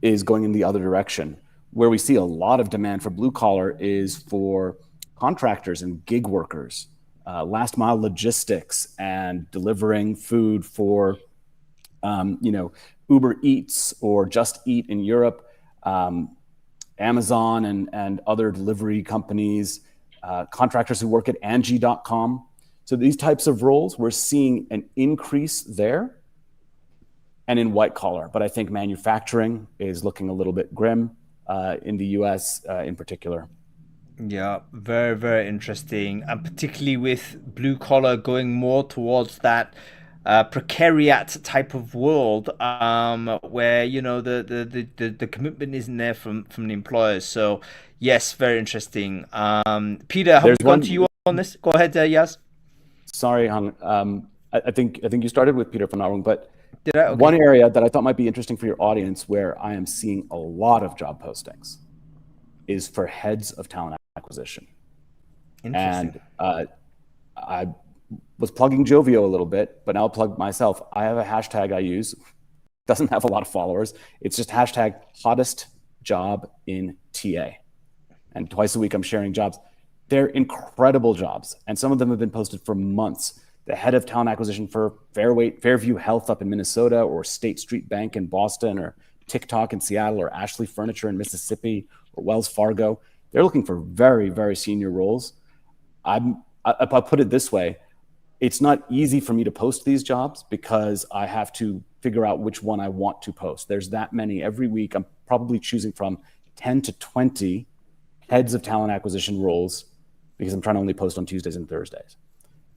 B: is going in the other direction. Where we see a lot of demand for blue collar is for contractors and gig workers, last mile logistics and delivering food for, Uber Eats or Just Eat in Europe, Amazon and other delivery companies, contractors who work at Angie.com. So these types of roles, we're seeing an increase there. And in white collar, but I think manufacturing is looking a little bit grim in the US in particular.
A: Yeah, very, very interesting. And particularly with blue collar going more towards that precariat type of world where, the commitment isn't there from the employers. So yes, very interesting. Peter, how gone to you on this? Go ahead, Yaz.
B: Sorry, Hung. I think you started with Peter, if I'm not wrong, but
A: did I? Okay.
B: One area that I thought might be interesting for your audience where I am seeing a lot of job postings is for heads of talent acquisition.
A: Interesting.
B: And I was plugging Jovio a little bit, but now I'll plug myself. I have a hashtag I use. Doesn't have a lot of followers. It's just hashtag hottest job in TA. And twice a week I'm sharing jobs. They're incredible jobs. And some of them have been posted for months. The head of talent acquisition for Fairview Health up in Minnesota, or State Street Bank in Boston, or TikTok in Seattle, or Ashley Furniture in Mississippi, or Wells Fargo. They're looking for very, very senior roles. I'll put it this way. It's not easy for me to post these jobs because I have to figure out which one I want to post. There's that many every week. I'm probably choosing from 10 to 20 heads of talent acquisition roles because I'm trying to only post on Tuesdays and Thursdays.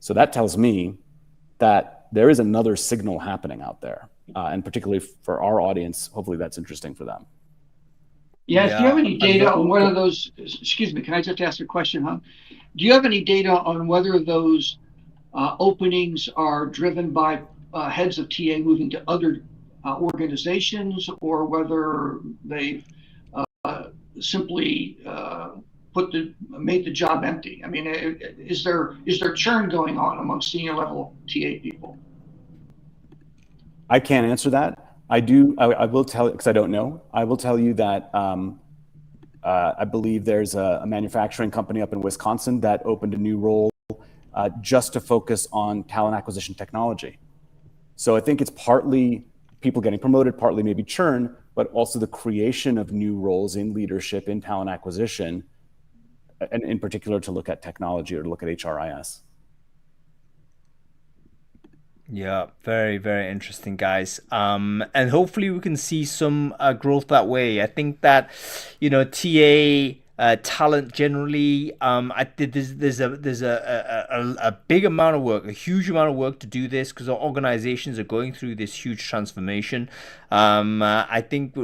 B: So that tells me that there is another signal happening out there. And particularly for our audience, hopefully that's interesting for them.
C: Yes, do you have any data on whether those, excuse me, can I just ask a question, huh? Do you have any data on whether those openings are driven by heads of TA moving to other organizations, or whether they've simply made the job empty? I mean, is there churn going on among senior level TA people?
B: I can't answer that. I will tell, because I don't know. I will tell you that I believe there's a manufacturing company up in Wisconsin that opened a new role just to focus on talent acquisition technology. So I think it's partly people getting promoted, partly maybe churn, but also the creation of new roles in leadership, in talent acquisition, and in particular to look at technology or to look at HRIS.
A: Yeah, very, very interesting, guys. And hopefully we can see some growth that way. I think that, TA talent generally, there's a big amount of work, a huge amount of work to do this because our organizations are going through this huge transformation. I think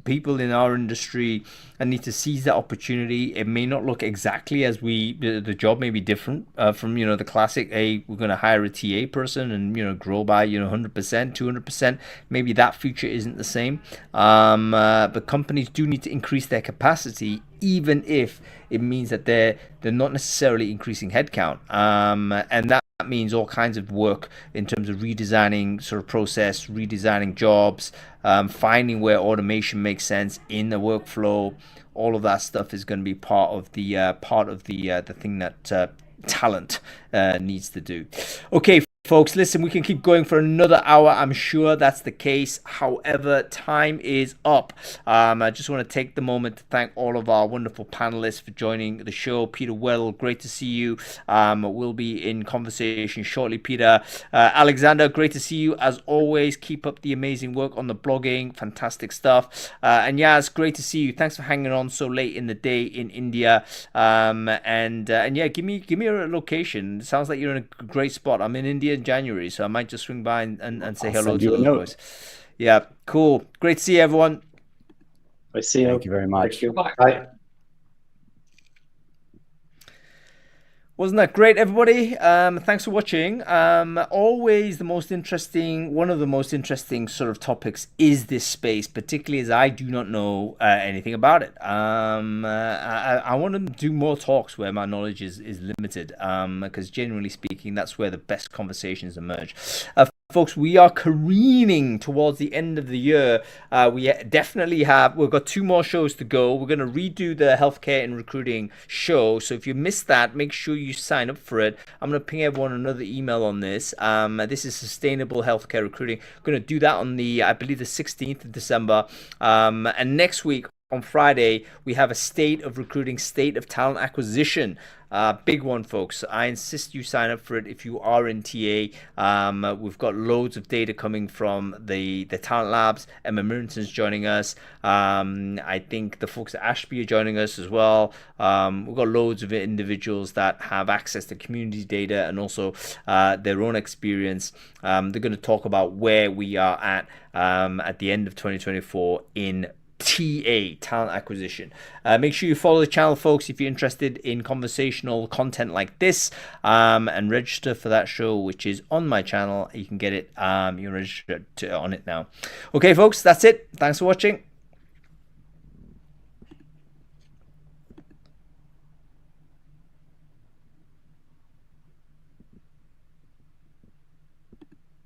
A: people in our industry need to seize that opportunity. It may not look exactly as the job may be different from the classic. Hey, we're going to hire a TA person and grow by 100%, 200%. Maybe that future isn't the same. But companies do need to increase their capacity, even if it means that they're not necessarily increasing headcount. And that means all kinds of work in terms of redesigning sort of process, redesigning jobs, finding where automation makes sense in the workflow. All of that stuff is going to be part of the thing that talent needs to do. Okay, folks, listen, we can keep going for another hour. I'm sure that's the case. However, time is up. I just want to take the moment to thank all of our wonderful panelists for joining the show. Peter Weddle, great to see you. We'll be in conversation shortly, Peter. Alexander, great to see you as always. Keep up the amazing work on the blogging. Fantastic stuff. And Yaz, great to see you. Thanks for hanging on so late in the day in India. And yeah, give me a location. It sounds like you're in a great spot. I'm in India in January, so I might just swing by and say hello to those boys. Yeah, cool. Great to see you, everyone.
D: I see you.
B: Thank you very much.
D: Thank you. Bye.
A: Wasn't that great, everybody? Thanks for watching. Always one of the most interesting sort of topics is this space, particularly as I do not know anything about it. I want to do more talks where my knowledge is limited, because generally speaking, that's where the best conversations emerge. Folks, we are careening towards the end of the year. We've got 2 more shows to go. We're going to redo the healthcare and recruiting show. So if you missed that, make sure you sign up for it. I'm going to ping everyone another email on this. This is sustainable healthcare recruiting. I'm going to do that on I believe the 16th of December. And next week, on Friday, we have a state of recruiting, state of talent acquisition. Big one, folks. I insist you sign up for it if you are in TA. We've got loads of data coming from the talent labs. Emma Mirrenton's joining us. I think the folks at Ashby are joining us as well. We've got loads of individuals that have access to community data and also their own experience. They're going to talk about where we are at the end of 2024 in TA, talent acquisition. Make sure you follow the channel, folks, if you're interested in conversational content like this, and register for that show, which is on my channel. You can get it, you can register on it now. Okay, folks, that's it. Thanks for watching.